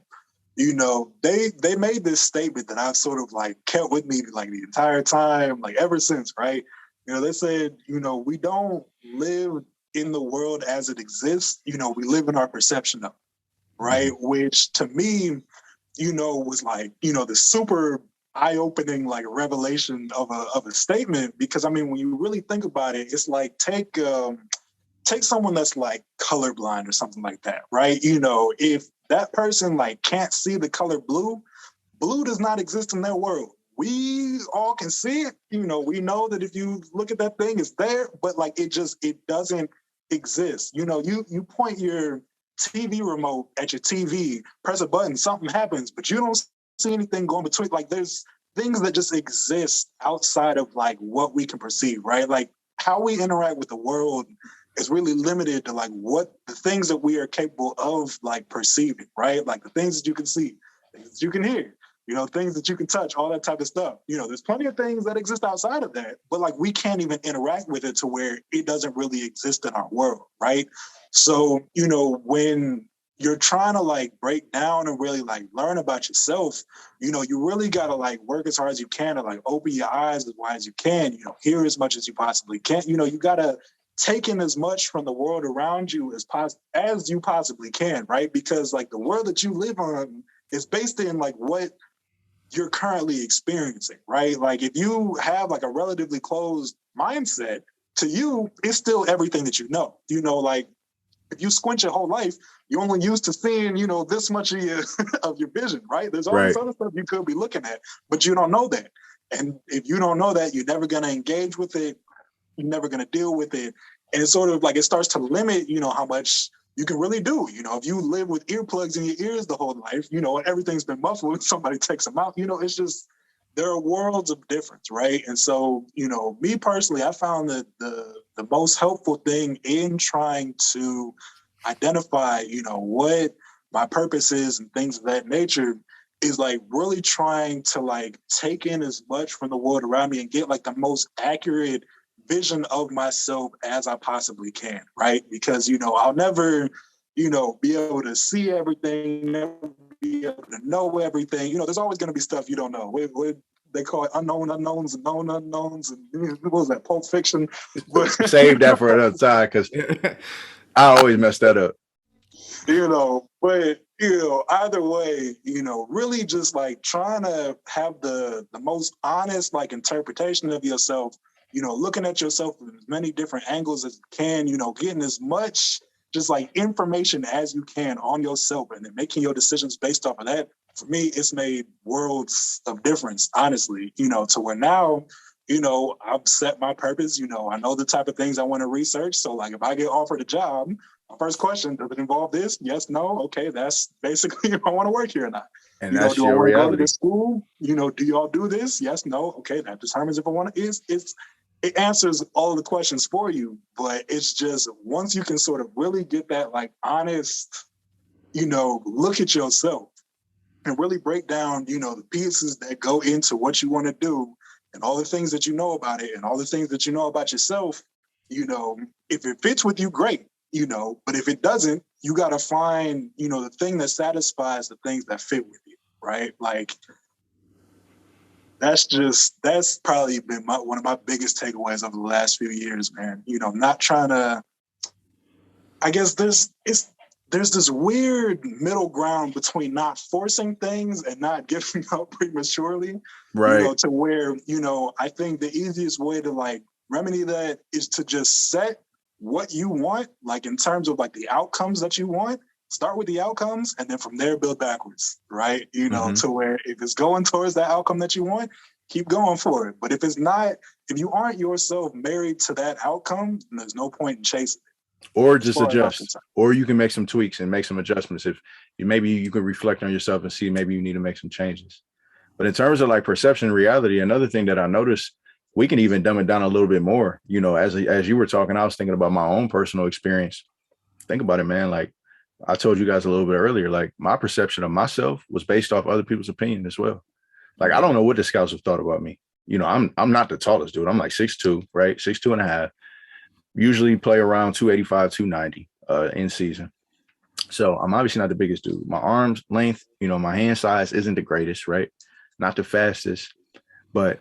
they made this statement that I've sort of like kept with me like the entire time, like ever since, right? They said, we don't live in the world as it exists, we live in our perception of it, right? Mm-hmm. Which to me, was like, the super eye-opening like revelation of a statement, because I mean, when you really think about it, it's like take someone that's like colorblind or something like that, right? If that person like can't see the color blue does not exist in their world. We all can see it. We know that if you look at that thing, it's there, but like it doesn't exist. You point your TV remote at your TV, press a button, something happens, but you don't see anything going between. Like there's things that just exist outside of like what we can perceive, right? Like how we interact with the world is really limited to like what the things that we are capable of like perceiving, right? Like the things that you can see, things that you can hear, things that you can touch, all that type of stuff. There's plenty of things that exist outside of that, but like we can't even interact with it to where it doesn't really exist in our world, right? So, when you're trying to like break down and really like learn about yourself, you really got to like work as hard as you can to like open your eyes as wide as you can, hear as much as you possibly can. You got to take in as much from the world around you as you possibly can, right? Because like the world that you live on is based in like what you're currently experiencing, right? Like if you have like a relatively closed mindset, to you, it's still everything that you know. Like if you squint your whole life, you're only used to seeing, this much of your vision, right? There's all this other stuff you could be looking at, but you don't know that. And if you don't know that, you're never going to engage with it. You're never going to deal with it. And it's sort of like it starts to limit, how much you can really do. If you live with earplugs in your ears the whole life, and everything's been muffled, somebody takes them out, it's just, there are worlds of difference, right? And so, me personally, I found that the most helpful thing in trying to identify, what my purpose is and things of that nature is like really trying to like take in as much from the world around me and get like the most accurate vision of myself as I possibly can, right? Because, I'll never, be able to see everything, never be able to know everything. There's always going to be stuff you don't know. They call it unknown unknowns and known unknowns. And what was that, Pulp Fiction? But, save that for another time because I always mess that up. But either way, really just like trying to have the most honest like interpretation of yourself, looking at yourself from as many different angles as you can, getting as much just like information as you can on yourself and then making your decisions based off of that. For me, it's made worlds of difference, honestly, to where now, I've set my purpose, I know the type of things I want to research. So like if I get offered a job, my first question, does it involve this? Yes, no. Okay. That's basically if I want to work here or not. And that's do your I want to reality. go to this school? Do y'all do this? Yes, no. Okay. That determines if I want to, it answers all of the questions for you, but it's just once you can sort of really get that like honest, look at yourself, and really break down, the pieces that go into what you want to do and all the things that you know about it and all the things that you know about yourself, if it fits with you, great, but if it doesn't, you got to find, the thing that satisfies the things that fit with you, right? Like, that's probably been one of my biggest takeaways over the last few years, man. Not trying to, I guess there's this weird middle ground between not forcing things and not giving up prematurely, right? To where, I think the easiest way to like remedy that is to just set what you want, like in terms of like the outcomes that you want. Start with the outcomes and then from there build backwards, right? To where if it's going towards that outcome that you want, keep going for it. But if it's not, if you aren't yourself married to that outcome, then there's no point in chasing it. Or just adjust. Or you can make some tweaks and make some adjustments. If maybe you can reflect on yourself and see maybe you need to make some changes. But in terms of like perception and reality, another thing that I noticed, we can even dumb it down a little bit more. As you were talking, I was thinking about my own personal experience. Think about it, man. Like, I told you guys a little bit earlier, like my perception of myself was based off other people's opinion as well. Like, I don't know what the scouts have thought about me. I'm not the tallest dude. I'm like 6'2", right? 6'2.5". Usually play around 285, 290 in season. So I'm obviously not the biggest dude. My arms length, my hand size isn't the greatest, right? Not the fastest. But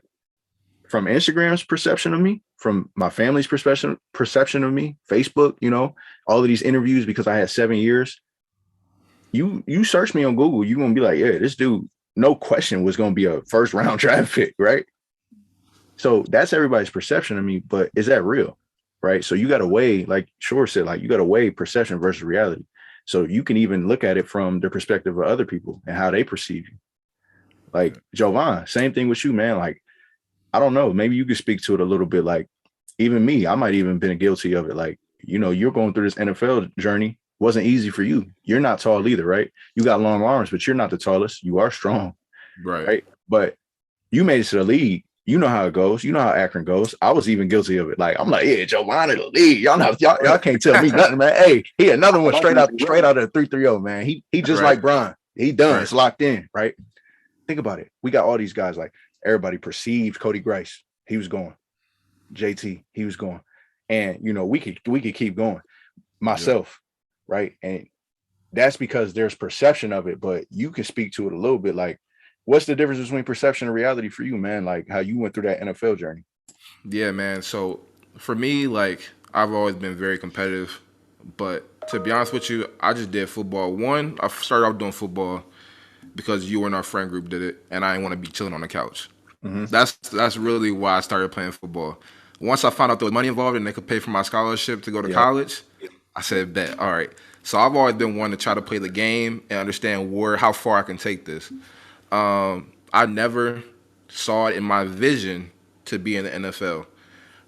from Instagram's perception of me, from my family's perception of me, Facebook, all of these interviews, because I had 7 years, you search me on Google, you're going to be like, yeah, this dude, no question, was going to be a first round draft pick, right? So that's everybody's perception of me, but is that real, right? So you got to weigh, like Shore said, like you got to weigh perception versus reality. So you can even look at it from the perspective of other people and how they perceive you. Like Jovan, same thing with you, man. Like, I don't know, maybe you could speak to it a little bit. Like, even me, I might even been guilty of it. Like, you're going through this NFL journey. Wasn't easy for you. You're not tall either, right? You got long arms, but you're not the tallest. You are strong, right? But you made it to the league. You know how it goes. You know how Akron goes. I was even guilty of it. Like, I'm like, yeah, Jovan in the league. Y'all can't tell me nothing, man. Hey, he another one straight out of the 330, man. He just like Brian. He done. Right. It's locked in, right? Think about it. We got all these guys, like everybody perceived Cody Bryce. He was going. JT, he was going. And we could keep going. Myself, right? And that's because there's perception of it, but you can speak to it a little bit. Like, what's the difference between perception and reality for you, man? Like how you went through that NFL journey. Yeah, man. So for me, like, I've always been very competitive, but to be honest with you, I just did football. One, I started off doing football because you and our friend group did it, and I didn't want to be chilling on the couch. Mm-hmm. That's really why I started playing football. Once I found out there was money involved and they could pay for my scholarship to go to college, I said, bet, all right. So I've always been one to try to play the game and understand how far I can take this. I never saw it in my vision to be in the NFL.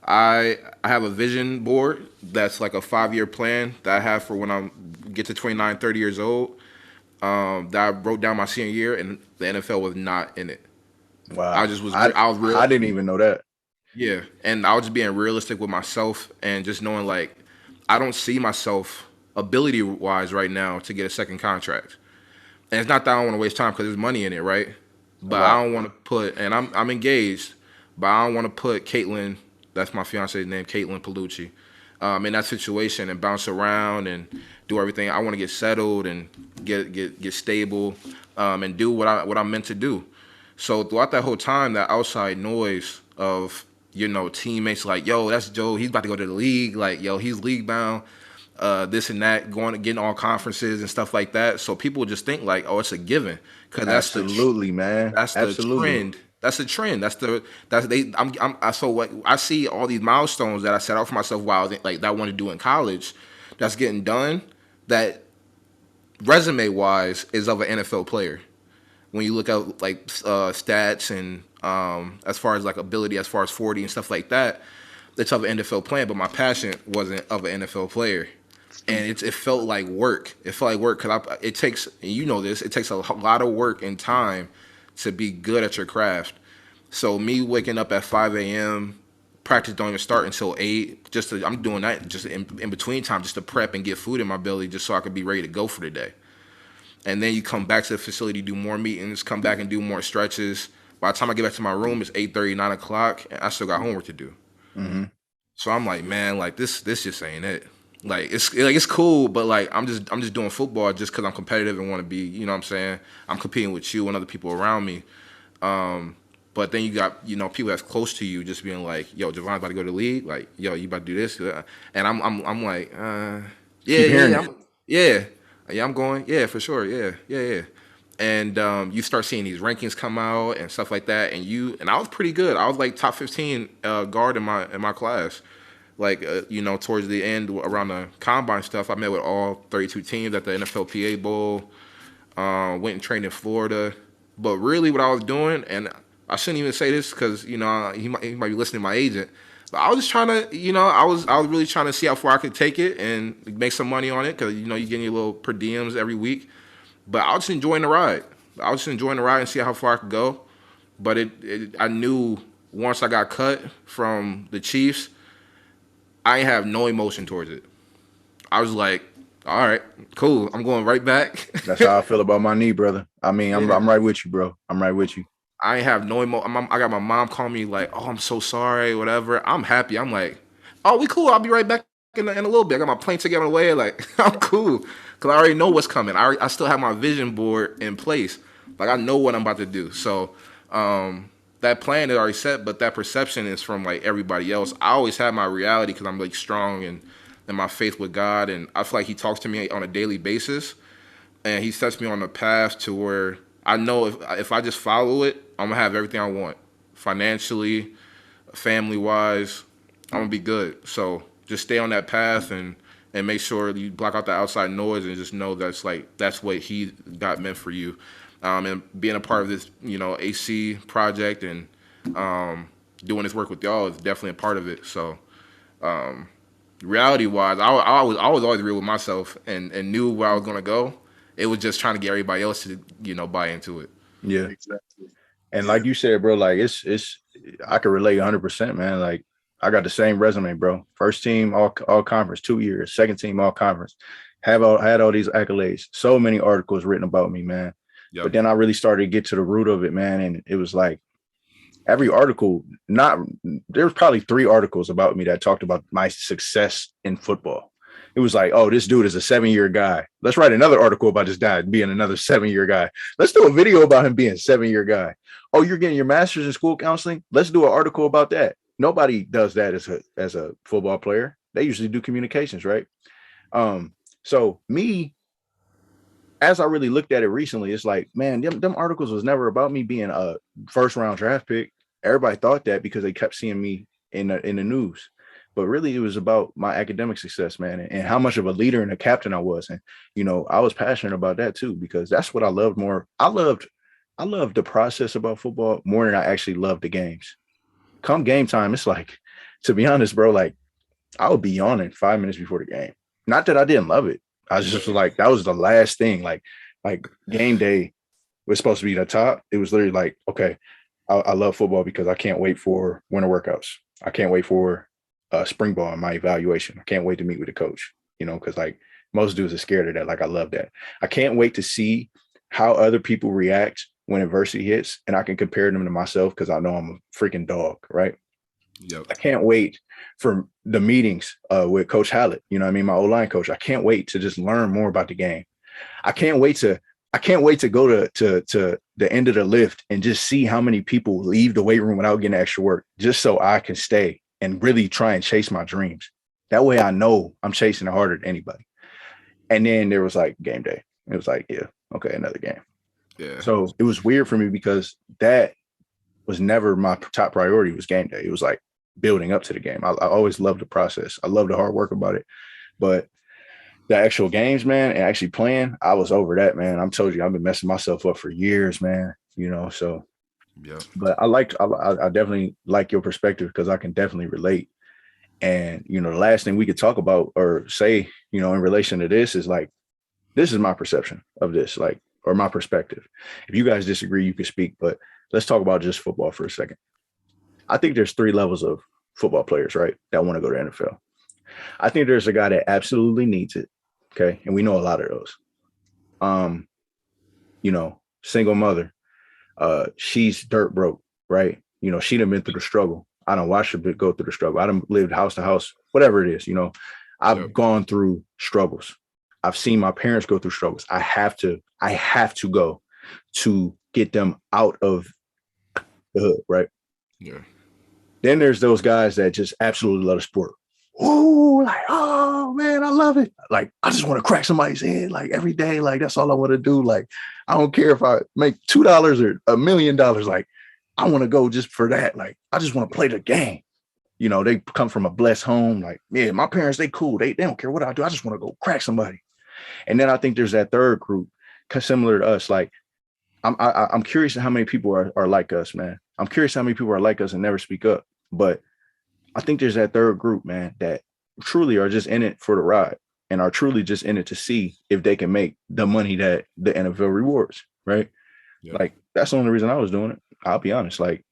I have a vision board that's like a 5-year plan that I have for when I get to 29, 30 years old, that I wrote down my senior year, and the NFL was not in it. Wow. I didn't even know that. Yeah, and I was just being realistic with myself and just knowing, like, I don't see myself ability-wise right now to get a second contract. And it's not that I don't want to waste time because there's money in it, right? But I don't want to put, and I'm engaged, but I don't want to put Caitlin, that's my fiance's name, Caitlin Palucci, in that situation and bounce around and do everything. I want to get settled and get stable, and do what I'm meant to do. So throughout that whole time, that outside noise of, teammates like, yo, that's Joe, he's about to go to the league, like, yo, he's league bound, this and that, getting all conferences and stuff like that. So people just think like, oh, it's a given, because that's the trend. That's the trend. So what I see, all these milestones that I set out for myself while that I wanted to do in college, that's getting done. That resume wise is of an NFL player. When you look at like stats and as far as like ability, as far as 40 and stuff like that, it's of an NFL player. But my passion wasn't of an NFL player, and it felt like work. It felt like work because it takes, and it takes a lot of work and time to be good at your craft. So me waking up at 5 a.m., practice don't even start until 8. I'm doing that just in between time just to prep and get food in my belly just so I could be ready to go for the day. and then you come back to the facility, do more meetings, come back and do more stretches. By the time I get back to my room, it's 8:30, 9 o'clock, and I still got homework to do. Mm-hmm. So I'm like, man, like this just ain't it. Like it's cool, but like I'm just doing football just because I'm competitive and want to be, you know what I'm saying? I'm competing with you and other people around me. But then you got, you know, people that's close to you just being like, yo, Javon's about to go to the league, like, yo, you about to do this, and I'm like, I'm going, yeah, for sure, yeah. And you start seeing these rankings come out and stuff like that, and I was pretty good. I was like top 15 guard in my class. Like you know, towards the end around the combine stuff, I met with all 32 teams at the NFLPA Bowl. Went and trained in Florida, but really what I was doing, and I shouldn't even say this because you know he might be listening to my agent. But I was just trying to, you know, I was really trying to see how far I could take it and make some money on it because you know you get your little per diems every week. But I was just enjoying the ride. I was just enjoying the ride and see how far I could go. But I knew once I got cut from the Chiefs, I ain't have no emotion towards it. I was like, all right, cool. I'm going right back. That's how I feel about my knee, brother. I mean, I'm right with you, bro. I'm right with you. I ain't have no emotion. I got my mom calling me like, oh, I'm so sorry, whatever. I'm happy. I'm like, oh, we cool. I'll be right back in a little bit. I got my plane ticket on the way. Like, I'm cool. Because I already know what's coming. I still have my vision board in place. Like, I know what I'm about to do. So, that plan is already set, but that perception is from, like, everybody else. I always have my reality because I'm, like, strong and my faith with God. And I feel like he talks to me on a daily basis. And he sets me on a path to where I know if I just follow it, I'm going to have everything I want. Financially, family-wise, I'm going to be good. So just stay on that path and make sure you block out the outside noise and just know that's what he got meant for you. And being a part of this, you know, AC project and doing this work with y'all is definitely a part of it. So reality-wise, I was always real with myself and knew where I was going to go. It was just trying to get everybody else to, you know, buy into it. Yeah. Exactly. And like you said, bro, like it's I can relate 100%, man. Like I got the same resume, bro. First team all conference 2 years, second team all conference. Had all these accolades. So many articles written about me, man. Yep. But then I really started to get to the root of it, man, and it was like every article, there was probably 3 articles about me that talked about my success in football. It was like, oh, this dude is a 7-year guy. Let's write another article about this guy being another 7-year guy. Let's do a video about him being a 7-year guy. Oh, you're getting your master's in school counseling? Let's do an article about that. Nobody does that as a football player. They usually do communications, right? So me, as I really looked at it recently, it's like, man, them articles was never about me being a first-round draft pick. Everybody thought that because they kept seeing me in the news. But really, it was about my academic success, man, and how much of a leader and a captain I was. And, you know, I was passionate about that, too, because that's what I loved more. I loved the process about football more than I actually loved the games. Come game time, it's like, to be honest, bro, like I would be yawning 5 minutes before the game. Not that I didn't love it. I was just like, that was the last thing. Like game day was supposed to be the top. It was literally like, okay, I love football because I can't wait for winter workouts. I can't wait for spring ball and my evaluation. I can't wait to meet with the coach, you know, because like most dudes are scared of that. Like I love that. I can't wait to see how other people react when adversity hits, and I can compare them to myself because I know I'm a freaking dog, right? Yep. I can't wait for the meetings with Coach Hallett, you know what I mean, my O-line coach. I can't wait to just learn more about the game. I can't wait to go to the end of the lift and just see how many people leave the weight room without getting extra work, just so I can stay and really try and chase my dreams. That way I know I'm chasing it harder than anybody. And then there was like game day. It was like, yeah, okay, another game. Yeah. So it was weird for me because that was never my top priority, was game day. It was like building up to the game. I always loved the process. I love the hard work about it. But the actual games, man, and actually playing, I was over that, man. I'm told you, I've been messing myself up for years, man. You know, so yeah. But I definitely like your perspective because I can definitely relate. And, you know, the last thing we could talk about or say, you know, in relation to this is like, this is my perception of this, like, or my perspective. If you guys disagree, you can speak, but let's talk about just football for a second. I think there's 3 levels of football players, right, that want to go to NFL. I think there's a guy that absolutely needs it. Okay. And we know a lot of those. you know, single mother. She's dirt broke, right? You know, she done been through the struggle. I done watched her go through the struggle. I done lived house to house, whatever it is, you know. I've gone through struggles. I've seen my parents go through struggles. I have to go to get them out of the hood, right? Yeah. Then there's those guys that just absolutely love the sport. Oh, like, oh man, I love it. Like, I just want to crack somebody's head like every day. Like, that's all I want to do. Like, I don't care if I make $2 or $1 million. Like, I want to go just for that. Like, I just want to play the game. You know, they come from a blessed home. Like, yeah, my parents, they cool. They don't care what I do. I just want to go crack somebody. And then I think there's that third group, similar to us. Like, I'm curious how many people are like us, man. I'm curious how many people are like us and never speak up. But I think there's that third group, man, that truly are just in it for the ride and are truly just in it to see if they can make the money that the NFL rewards, right? Yeah. Like, that's the only reason I was doing it. I'll be honest. Like,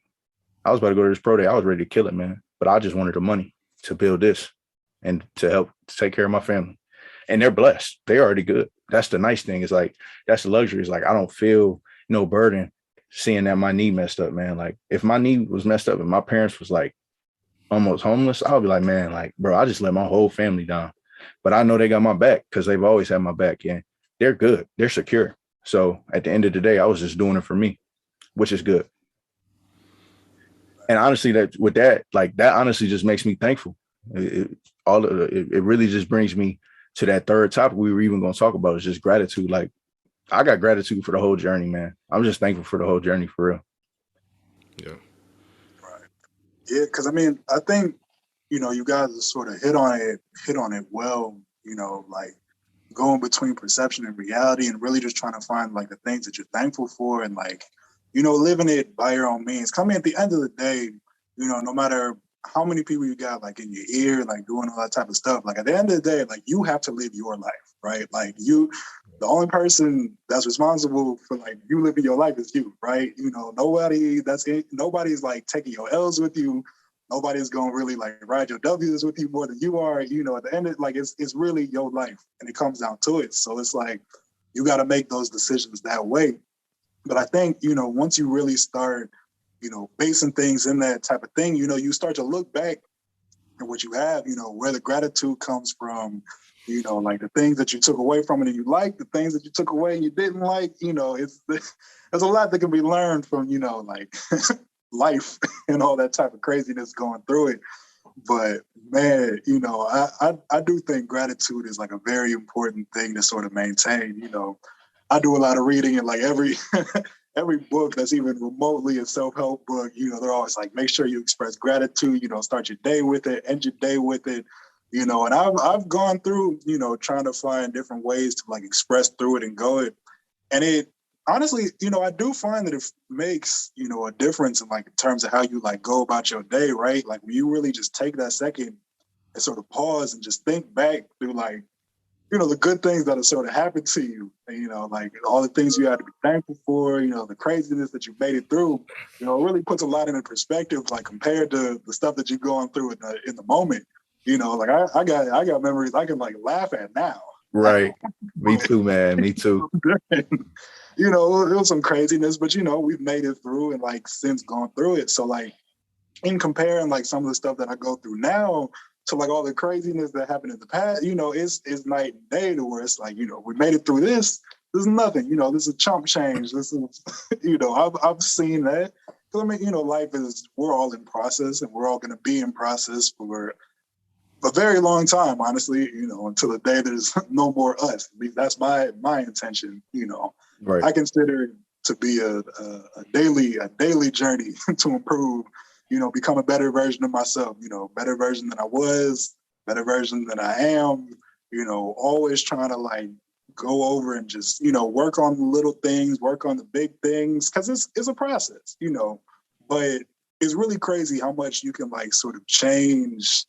I was about to go to this pro day. I was ready to kill it, man. But I just wanted the money to build this and to help take care of my family. And they're blessed. They're already good. That's the nice thing. Is like, that's the luxury. Is like, I don't feel no burden seeing that my knee messed up, man. Like, if my knee was messed up and my parents was like almost homeless, I'll be like, man, like, bro, I just let my whole family down. But I know they got my back because they've always had my back. And they're good. They're secure. So at the end of the day, I was just doing it for me, which is good. And honestly, that with that, like, that honestly just makes me thankful. It really just brings me to that third topic we were even going to talk about, is just gratitude. Like, I got gratitude for the whole journey, man. I'm just thankful for the whole journey, for real. Yeah. Right. Yeah, because I mean, I think, you know, you guys sort of hit on it well, you know, like going between perception and reality and really just trying to find like the things that you're thankful for and like, you know, living it by your own means. Coming at the end of the day, you know, no matter how many people you got like in your ear, like doing all that type of stuff, like at the end of the day, like you have to live your life, right? Like the only person that's responsible for like you living your life is you, right? You know, nobody's like taking your L's with you. Nobody's gonna really like ride your W's with you more than you are. You know, at the end of like it's really your life and it comes down to it. So it's like you got to make those decisions that way. But I think, you know, once you really start, you know, basing things in that type of thing, you know, you start to look back at what you have, you know, where the gratitude comes from, you know, like the things that you took away from it and you like, the things that you took away and you didn't like, you know, there's a lot that can be learned from, you know, like life and all that type of craziness going through it. But man, you know, I do think gratitude is like a very important thing to sort of maintain. You know, I do a lot of reading and like every book that's even remotely a self-help book, you know, they're always like, make sure you express gratitude, you know, start your day with it, end your day with it, you know, and I've gone through, you know, trying to find different ways to like express through it and go it. And it honestly, you know, I do find that it makes, you know, a difference in like in terms of how you like go about your day, right? Like when you really just take that second and sort of pause and just think back through like, you know, the good things that have sort of happened to you, and, you know, like all the things you had to be thankful for, you know, the craziness that you made it through, you know, it really puts a lot in perspective, like compared to the stuff that you're going through in the moment. You know, like I got memories I can like laugh at now. Right. Me too, man. Me too. You know, it was some craziness, but you know, we've made it through and like since gone through it. So like in comparing like some of the stuff that I go through now to like all the craziness that happened in the past, you know, it's night and day to where it's like, you know, we made it through this. This is nothing, you know, this is a chump change. This is, you know, I've seen that. Because I mean, you know, we're all in process and we're all going to be in process for a very long time, honestly, you know, until the day there's no more us. At least that's my intention, you know. Right. I consider it to be a daily journey to improve, you know, become a better version of myself, you know, better version than I was, better version than I am, you know, always trying to like go over and just, you know, work on the little things, work on the big things, because it's a process, you know, but it's really crazy how much you can like sort of change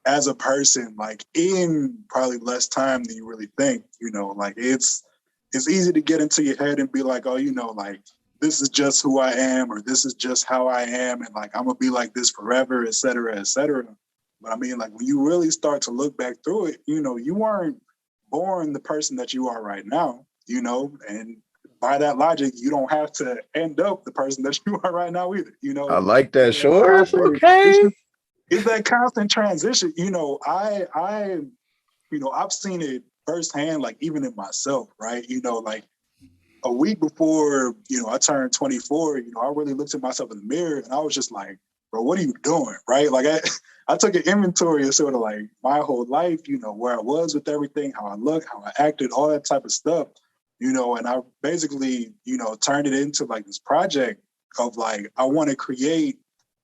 as a person, like in probably less time than you really think, you know, like it's easy to get into your head and be like, oh, you know, like this is just who I am, or this is just how I am. And like, I'm gonna be like this forever, et cetera, et cetera. But I mean, like when you really start to look back through it, you know, you weren't born the person that you are right now, you know, and by that logic, you don't have to end up the person that you are right now either. You know, I like that. it's Sure. Okay. it's that constant transition. You know, I've seen it firsthand, like even in myself, right? You know, like a week before, you know, I turned 24, you know, I really looked at myself in the mirror and I was just like, bro, what are you doing? Right? Like I took an inventory of sort of like my whole life, you know, where I was with everything, how I looked, how I acted, all that type of stuff, you know, and I basically, you know, turned it into like this project of like, I want to create,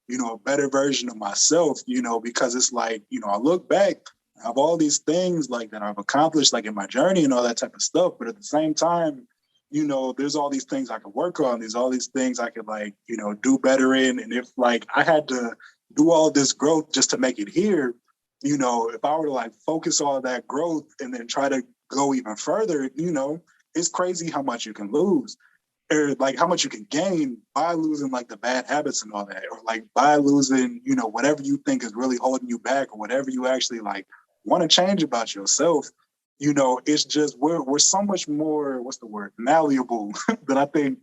you know, a better version of myself, you know, because it's like, you know, I look back, I have all these things like that I've accomplished like in my journey and all that type of stuff. But at the same time, you know, there's all these things I could work on. There's all these things I could like, you know, do better in. And if like I had to do all this growth just to make it here, you know, if I were to like focus all that growth and then try to go even further, you know, it's crazy how much you can lose or like how much you can gain by losing like the bad habits and all that, or like by losing, you know, whatever you think is really holding you back or whatever you actually like want to change about yourself. You know, it's just we're so much more, what's the word, malleable than I think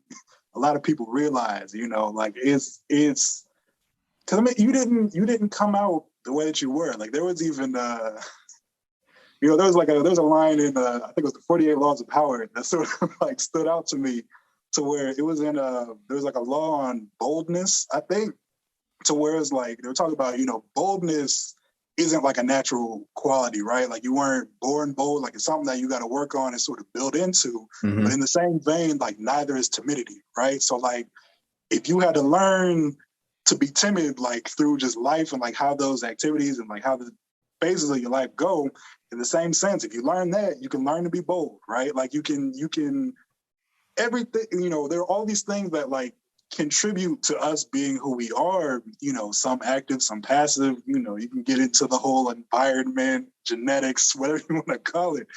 a lot of people realize. You know, like it's because I mean you didn't come out the way that you were. Like there was even you know, there's a line in I think it was the 48 Laws of Power that sort of like stood out to me, to where it was in there was like a law on boldness, I think, to where it's like they were talking about, you know, boldness isn't like a natural quality, right? Like you weren't born bold, like it's something that you got to work on and sort of build into. Mm-hmm. But in the same vein, like neither is timidity, right? So like if you had to learn to be timid, like through just life and like how those activities and like how the phases of your life go, in the same sense, if you learn that, you can learn to be bold, right? Like you can everything, you know, there are all these things that like contribute to us being who we are, you know, some active, some passive, you know, you can get into the whole environment, genetics, whatever you want to call it.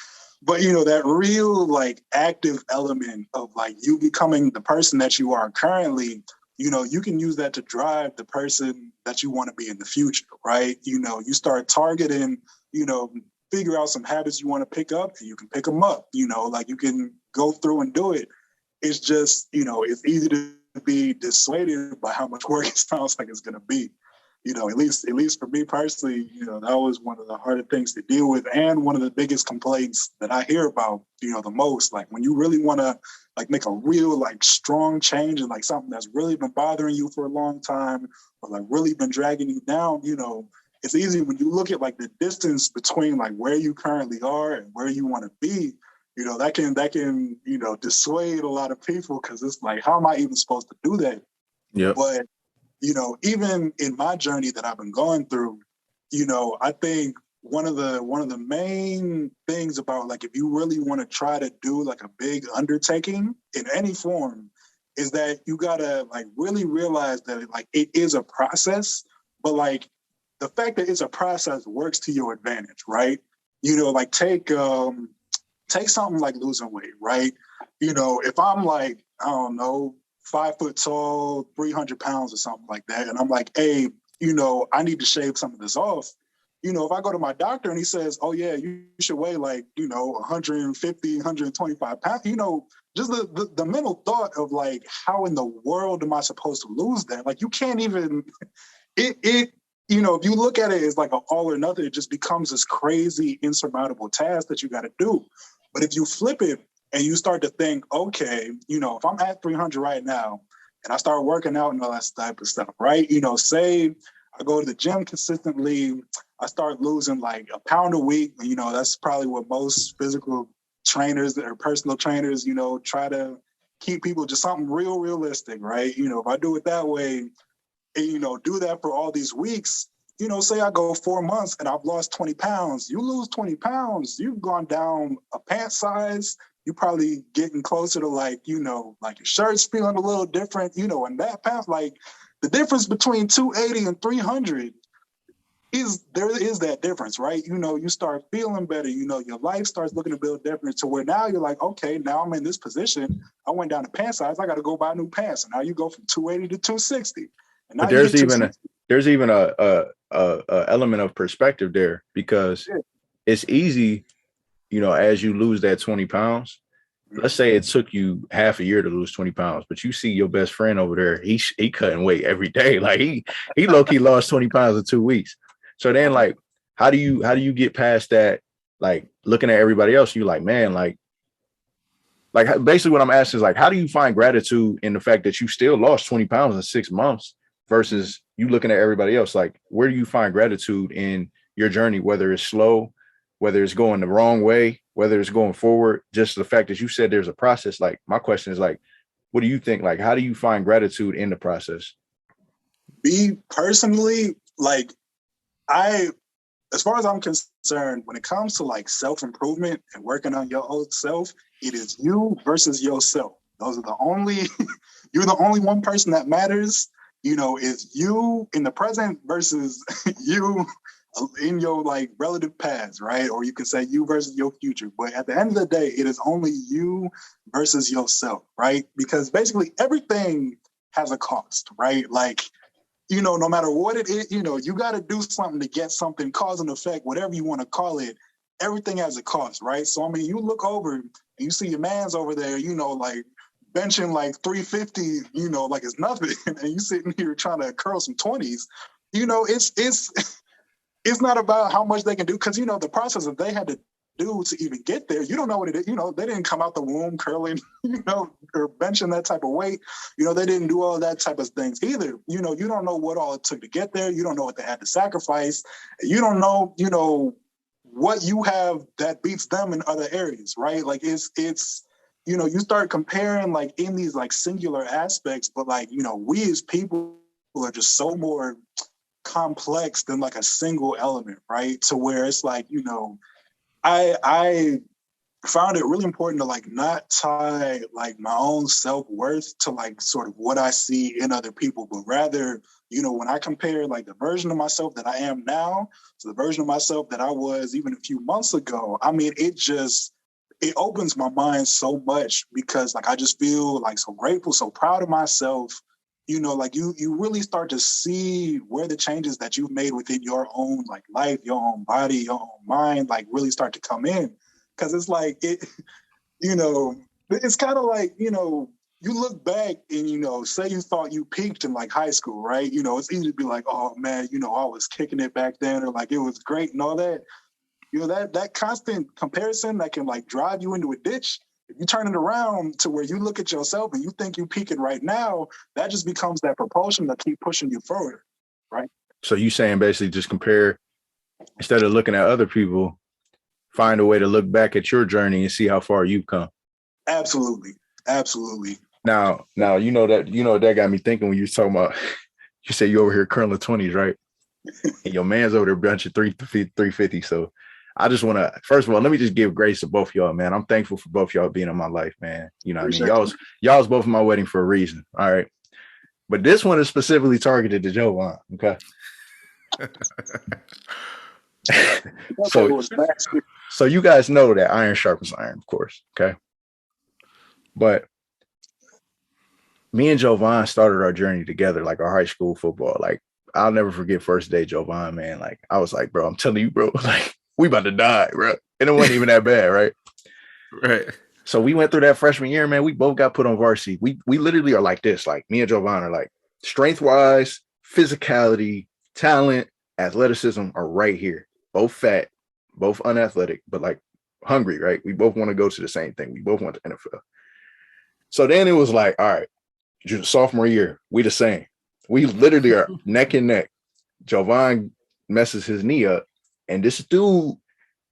But, you know, that real like active element of like you becoming the person that you are currently, you know, you can use that to drive the person that you want to be in the future, right? You know, you start targeting, you know, figure out some habits you want to pick up and you can pick them up, you know, like you can go through and do it. It's just, you know, it's easy to be dissuaded by how much work it sounds like it's going to be. You know, at least for me personally, you know, that was one of the harder things to deal with and one of the biggest complaints that I hear about, you know, the most. Like when you really want to like make a real like strong change and like something that's really been bothering you for a long time or like really been dragging you down, you know, it's easy when you look at like the distance between like where you currently are and where you want to be. You know, that can, you know, dissuade a lot of people because it's like, how am I even supposed to do that? Yeah. But, you know, even in my journey that I've been going through, you know, I think one of the main things about like if you really want to try to do like a big undertaking in any form is that you gotta like really realize that like it is a process, but like the fact that it's a process works to your advantage, right? You know, like take something like losing weight, right? You know, if I'm like, I don't know, 5 foot tall, 300 pounds or something like that, and I'm like, hey, you know, I need to shave some of this off. You know, if I go to my doctor and he says, oh yeah, you should weigh like, you know, 150, 125 pounds, you know, just the mental thought of like, how in the world am I supposed to lose that? Like you can't even, it you know, if you look at it as like an all or nothing, it just becomes this crazy insurmountable task that you got to do. But if you flip it and you start to think, okay, you know, if I'm at 300 right now and I start working out and all that type of stuff, right? You know, say I go to the gym consistently, I start losing like a pound a week. You know, that's probably what most physical trainers or personal trainers, you know, try to keep people just something realistic, right? You know, if I do it that way, and, you know, do that for all these weeks, you know, say I go 4 months and I've lost 20 pounds, you lose 20 pounds, you've gone down a pant size, you probably getting closer to like, you know, like your shirt's feeling a little different, you know, and that pants, like the difference between 280 and 300 is that difference, right? You know, you start feeling better, you know, your life starts looking a bit different to where now you're like, okay, now I'm in this position. I went down to pant size, I got to go buy new pants. And now you go from 280 to 260. And but there's even a element of perspective there because it's easy, you know, as you lose that 20 pounds, let's say it took you half a year to lose 20 pounds, but you see your best friend over there, he cutting weight every day. Like he low-key lost 20 pounds in 2 weeks. So then like, how do you get past that? Like looking at everybody else, you like, man, like basically what I'm asking is like, how do you find gratitude in the fact that you still lost 20 pounds in 6 months versus you looking at everybody else? Like, where do you find gratitude in your journey, whether it's slow, whether it's going the wrong way, whether it's going forward, just the fact that you said there's a process. Like my question is like, what do you think? Like, how do you find gratitude in the process? Me personally, like as far as I'm concerned, when it comes to like self-improvement and working on your own self, it is you versus yourself. Those are the only, you're the only one person that matters, is you in the present versus you in your like relative past, right? Or you can say you versus your future. But at the end of the day, it is only you versus yourself, right? Because basically everything has a cost, right? Like, no matter what it is, you got to do something to get something, cause and effect, whatever you want to call it. Everything has a cost, right? So, I mean, you look over and you see your man's over there, like benching like 350, like it's nothing. And you sitting here trying to curl some 20s, it's not about how much they can do, because, the process that they had to do to even get there, you don't know what it is. They didn't come out the womb curling, or benching that type of weight. They didn't do all that type of things either. You don't know what all it took to get there. You don't know what they had to sacrifice. You don't know, what you have that beats them in other areas, right? Like it's you start comparing like in these like singular aspects, but like, we as people are just so more complex than like a single element, right? To where it's like, I found it really important to like not tie like my own self-worth to like sort of what I see in other people, but rather, when I compare like the version of myself that I am now to the version of myself that I was even a few months ago, I mean, it opens my mind so much, because like I just feel like so grateful, so proud of myself. Like you really start to see where the changes that you've made within your own like life, your own body, your own mind, like really start to come in. Cause it's like it's kind of like, you look back and, say you thought you peaked in like high school, right? It's easy to be like, oh man, I was kicking it back then, or like it was great and all that. That constant comparison that can like drive you into a ditch. If you turn it around to where you look at yourself and you think you're peaking right now, that just becomes that propulsion that keep pushing you forward, right? So you saying basically just compare, instead of looking at other people, find a way to look back at your journey and see how far you've come. Absolutely. Now, that got me thinking when you was talking about, you say you over here curling 20s, right? And your man's over there benching 350. So I just want to, first of all, let me just give grace to both y'all, man. I'm thankful for both y'all being in my life, man. Y'all was both in my wedding for a reason. All right. But this one is specifically targeted to Jovan. Okay. So you guys know that iron sharpens iron, of course. Okay. But me and Jovan started our journey together, like our high school football. Like, I'll never forget first day Jovan, man. Like, I was like, bro, I'm telling you, bro, like, we about to die, bro. And it wasn't even that bad, right? Right. So we went through that freshman year, man. We both got put on varsity. We literally are like this. Like, me and Jovan are like, strength-wise, physicality, talent, athleticism are right here. Both fat, both unathletic, but like hungry, right? We both want to go to the same thing. We both want the NFL. So then it was like, all right, sophomore year, we the same. We literally are neck and neck. Jovan messes his knee up, and this dude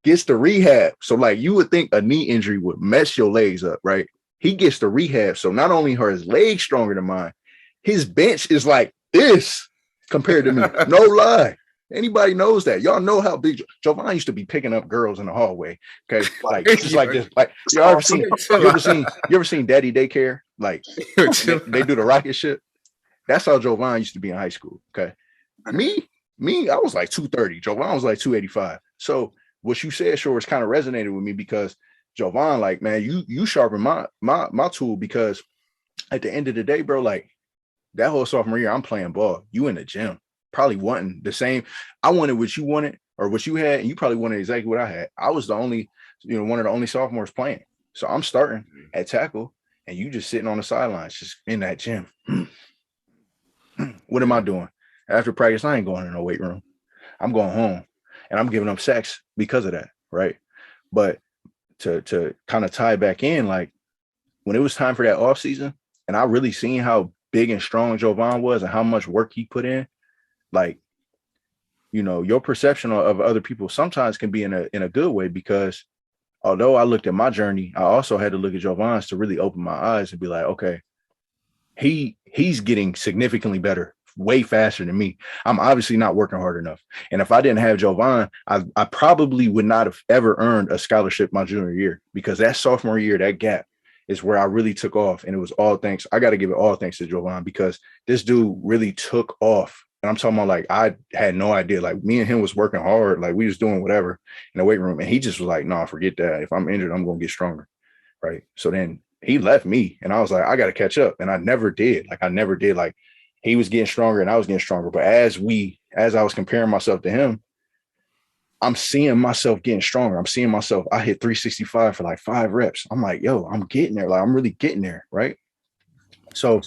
gets to rehab. So like, you would think a knee injury would mess your legs up, right? He gets to rehab. So not only are his legs stronger than mine, his bench is like this compared to me. No lie. Anybody knows that. Y'all know how big Jovan used to be picking up girls in the hallway. Okay. Like just like this. Like you ever seen Daddy Daycare? Like they do the rocket shit. That's how Jovan used to be in high school. Okay. Me, I was like 230. Jovan was like 285. So what you said sure is kind of resonated with me, because Jovan, like, man, you sharpen my tool, because at the end of the day, bro, like that whole sophomore year, I'm playing ball. You in the gym, probably wanting the same. I wanted what you wanted or what you had, and you probably wanted exactly what I had. I was the only, one of the only sophomores playing. So I'm starting at tackle, and you just sitting on the sidelines, just in that gym. What am I doing? After practice, I ain't going in no weight room. I'm going home, and I'm giving up sacks because of that, right? But to kind of tie back in, like when it was time for that off season, and I really seen how big and strong Jovan was and how much work he put in, like, you know, your perception of other people sometimes can be in a good way, because although I looked at my journey, I also had to look at Jovan's to really open my eyes and be like, okay, he's getting significantly better, way faster than me. I'm obviously not working hard enough. And if I didn't have Jovan, I probably would not have ever earned a scholarship my junior year, because that sophomore year, that gap is where I really took off. And it was all thanks. I got to give it all thanks to Jovan, because this dude really took off. And I'm talking about, like, I had no idea. Like, me and him was working hard. Like, we was doing whatever in the weight room. And he just was like, no, forget that. If I'm injured, I'm going to get stronger. Right. So then he left me, and I was like, I got to catch up. And I never did. Like, he was getting stronger and I was getting stronger. But as I was comparing myself to him, I'm seeing myself getting stronger. I'm seeing myself, I hit 365 for like 5 reps. I'm like, yo, I'm getting there. Like, I'm really getting there. Right. So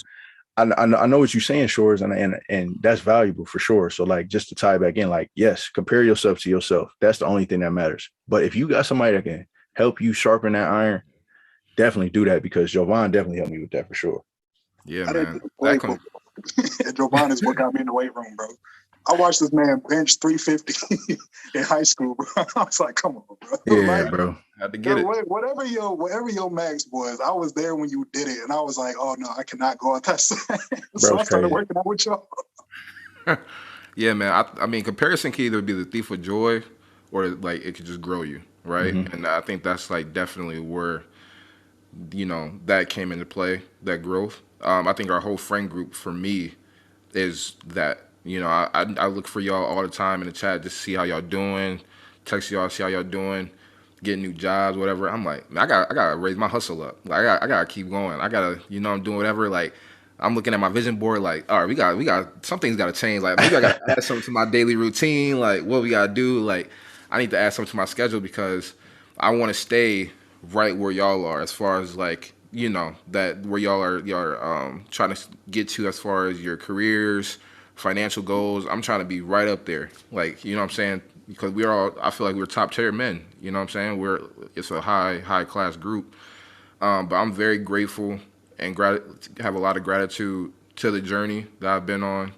I know what you're saying, Shores, and that's valuable for sure. So, like, just to tie it back in, like, yes, compare yourself to yourself. That's the only thing that matters. But if you got somebody that can help you sharpen that iron, definitely do that, because Jovan definitely helped me with that for sure. Yeah, I man. Jovan is what got me in the weight room, bro. I watched this man bench 350 in high school, bro. I was like, come on, bro. Yeah, like, bro. Had to get it. Whatever your max was, I was there when you did it. And I was like, oh, no, I cannot go at that side. So I started working out with y'all. Yeah, man. I mean, comparison can either be the thief of joy, or, like, it could just grow you, right? Mm-hmm. And I think that's, like, definitely where, you know, that came into play, that growth. I think our whole friend group, for me, is that. You know, I look for y'all all the time in the chat just to see how y'all doing, text y'all, see how y'all doing, getting new jobs, whatever. I'm like, man, I gotta raise my hustle up. Like, I gotta keep going. I gotta, you know, I'm doing whatever. Like, I'm looking at my vision board. Like, all right, we got something's got to change. Like, maybe I gotta add something to my daily routine. Like, what we gotta do. Like, I need to add something to my schedule, because I want to stay right where y'all are, as far as, like, you know, that where y'all are trying to get to, as far as your careers, financial goals. I'm trying to be right up there. Like, you know what I'm saying? Because I feel like we're top tier men. You know what I'm saying? It's a high class group. But I'm very grateful and have a lot of gratitude to the journey that I've been on.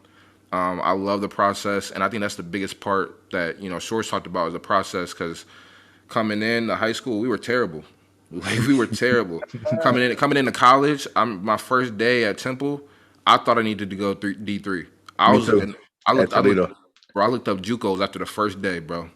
I love the process, and I think that's the biggest part that, you know, Shores talked about, is the process. Because coming into high school, we were terrible. Like, we were terrible. coming into college, my first day at Temple, I thought I needed to go D3. I looked up JUCOs after the first day, bro.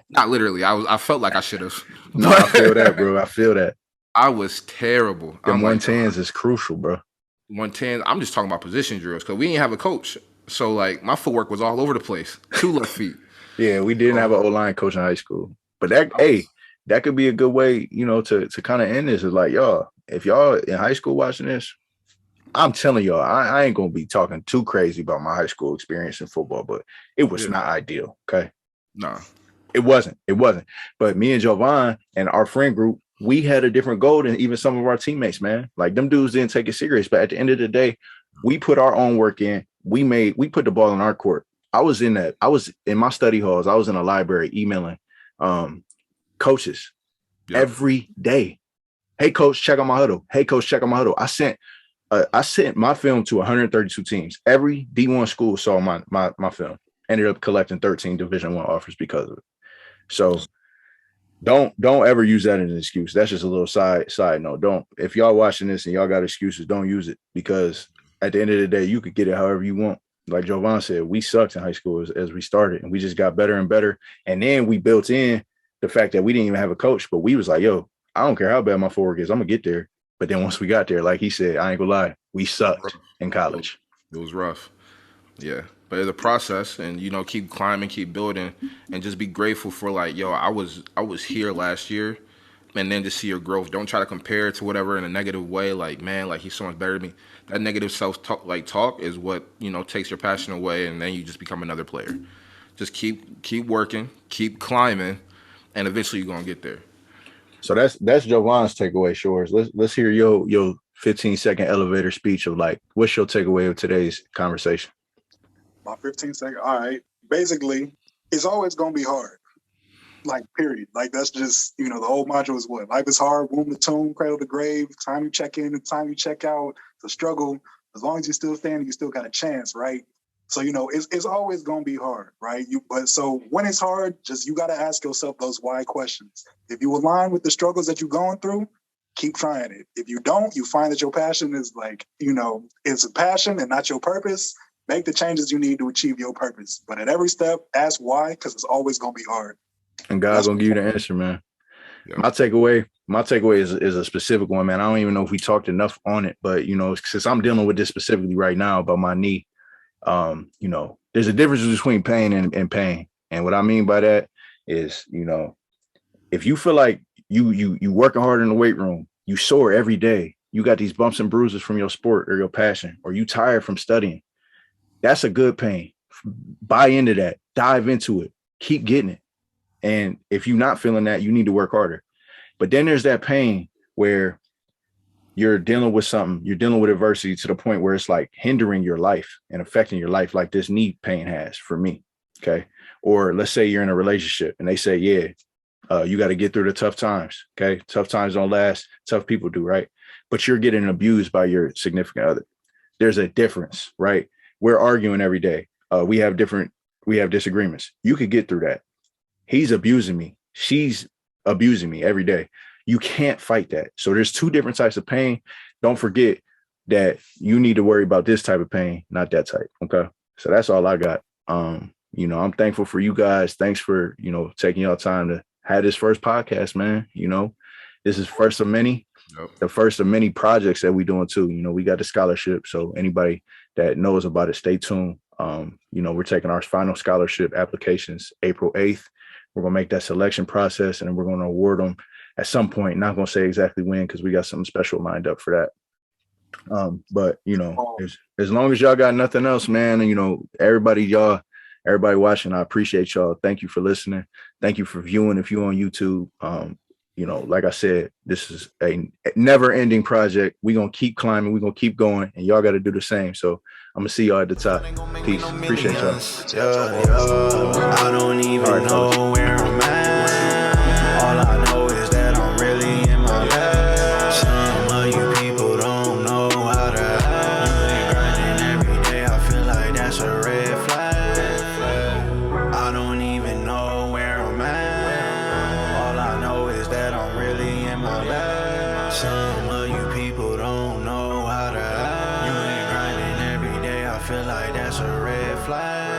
Not literally. I felt like I should have. No, I feel that, bro. I feel that. I was terrible. Them 110s is crucial, bro. 110. I'm just talking about position drills, because we didn't have a coach. So, like, my footwork was all over the place. 2 left feet. Yeah, we didn't have an O-line coach in high school. But that could be a good way, you know, to kind of end this. Is like, y'all, if y'all in high school watching this, I'm telling y'all, I ain't going to be talking too crazy about my high school experience in football, but it was not ideal, okay? No. It wasn't. But me and Jovan and our friend group, we had a different goal than even some of our teammates, man. Like, them dudes didn't take it serious, but at the end of the day, we put our own work in. We put the ball in our court. I was in my study halls. I was in a library emailing coaches every day. Hey, coach, check on my huddle. Hey, coach, check on my huddle. I sent my film to 132 teams. Every D1 school saw my film. Ended up collecting 13 Division I offers because of it. So don't ever use that as an excuse. That's just a little side note. If y'all watching this and y'all got excuses, don't use it, because at the end of the day, you could get it however you want. Like Jovan said, we sucked in high school as we started, and we just got better and better. And then we built in the fact that we didn't even have a coach, but we was like, yo, I don't care how bad my footwork is, I'm gonna get there. But then once we got there, like he said, I ain't gonna lie, we sucked in college. It was rough. Yeah. But it's a process, and, you know, keep climbing, keep building, and just be grateful for, like, yo, I was here last year, and then to see your growth. Don't try to compare it to whatever in a negative way, like, man, like, he's so much better than me. That negative self-talk is what, you know, takes your passion away, and then you just become another player. Just keep working, keep climbing, and eventually you're gonna get there. So that's Jovan's takeaway, Shores. Let's hear your 15-second elevator speech of like, what's your takeaway of today's conversation? My 15-second. All right. Basically, it's always gonna be hard. Like, period. Like, that's just, the whole module is what? Life is hard, womb to tomb, cradle to grave, time you check in, the time you check out, the struggle. As long as you're still standing, you still got a chance, right? So, it's always going to be hard, right? So when it's hard, you got to ask yourself those why questions. If you align with the struggles that you're going through, keep trying it. If you don't, you find that your passion is it's a passion and not your purpose. Make the changes you need to achieve your purpose. But at every step, ask why, because it's always going to be hard. And God's going to give you the answer, man. Yeah. My takeaway is a specific one, man. I don't even know if we talked enough on it, but, since I'm dealing with this specifically right now about my knee, there's a difference between pain and pain. And what I mean by that is, if you feel like you working hard in the weight room, you sore every day, you got these bumps and bruises from your sport or your passion, or you tired from studying, that's a good pain. Buy into that, dive into it, keep getting it. And if you're not feeling that, you need to work harder. But then there's that pain where you're dealing with something, you're dealing with adversity to the point where it's like hindering your life and affecting your life, like this knee pain has for me. Okay. Or let's say you're in a relationship and they say, you got to get through the tough times. Okay. Tough times don't last. Tough people do. Right. But you're getting abused by your significant other. There's a difference, right? We're arguing every day. We have disagreements. You could get through that. He's abusing me. She's abusing me every day. You can't fight that. So there's two different types of pain. Don't forget that you need to worry about this type of pain, not that type. Okay. So that's all I got. I'm thankful for you guys. Thanks for, taking y'all time to have this first podcast, man. This is first of many, the first of many projects that we doing too. We got the scholarship. So anybody that knows about it, stay tuned. We're taking our final scholarship applications April 8th. We're going to make that selection process and we're going to award them at some point. Not going to say exactly when, because we got something special lined up for that. But, as long as y'all got nothing else, man, and, everybody watching, I appreciate y'all. Thank you for listening. Thank you for viewing. If you're on YouTube, like I said, this is a never ending project. We're going to keep climbing. We're going to keep going, and y'all got to do the same. So I'm going to see y'all at the top. Peace. Appreciate y'all. I don't even know where I'm at. All I know is that I'm really in my bag. Some of you people don't know how to act. Grinding every day, I feel like that's a red flag. I don't even know where I'm at. All I know is that I'm really in my bag. Some of you people don't know how to act. You ain't grinding every day, I feel like that's a red flag.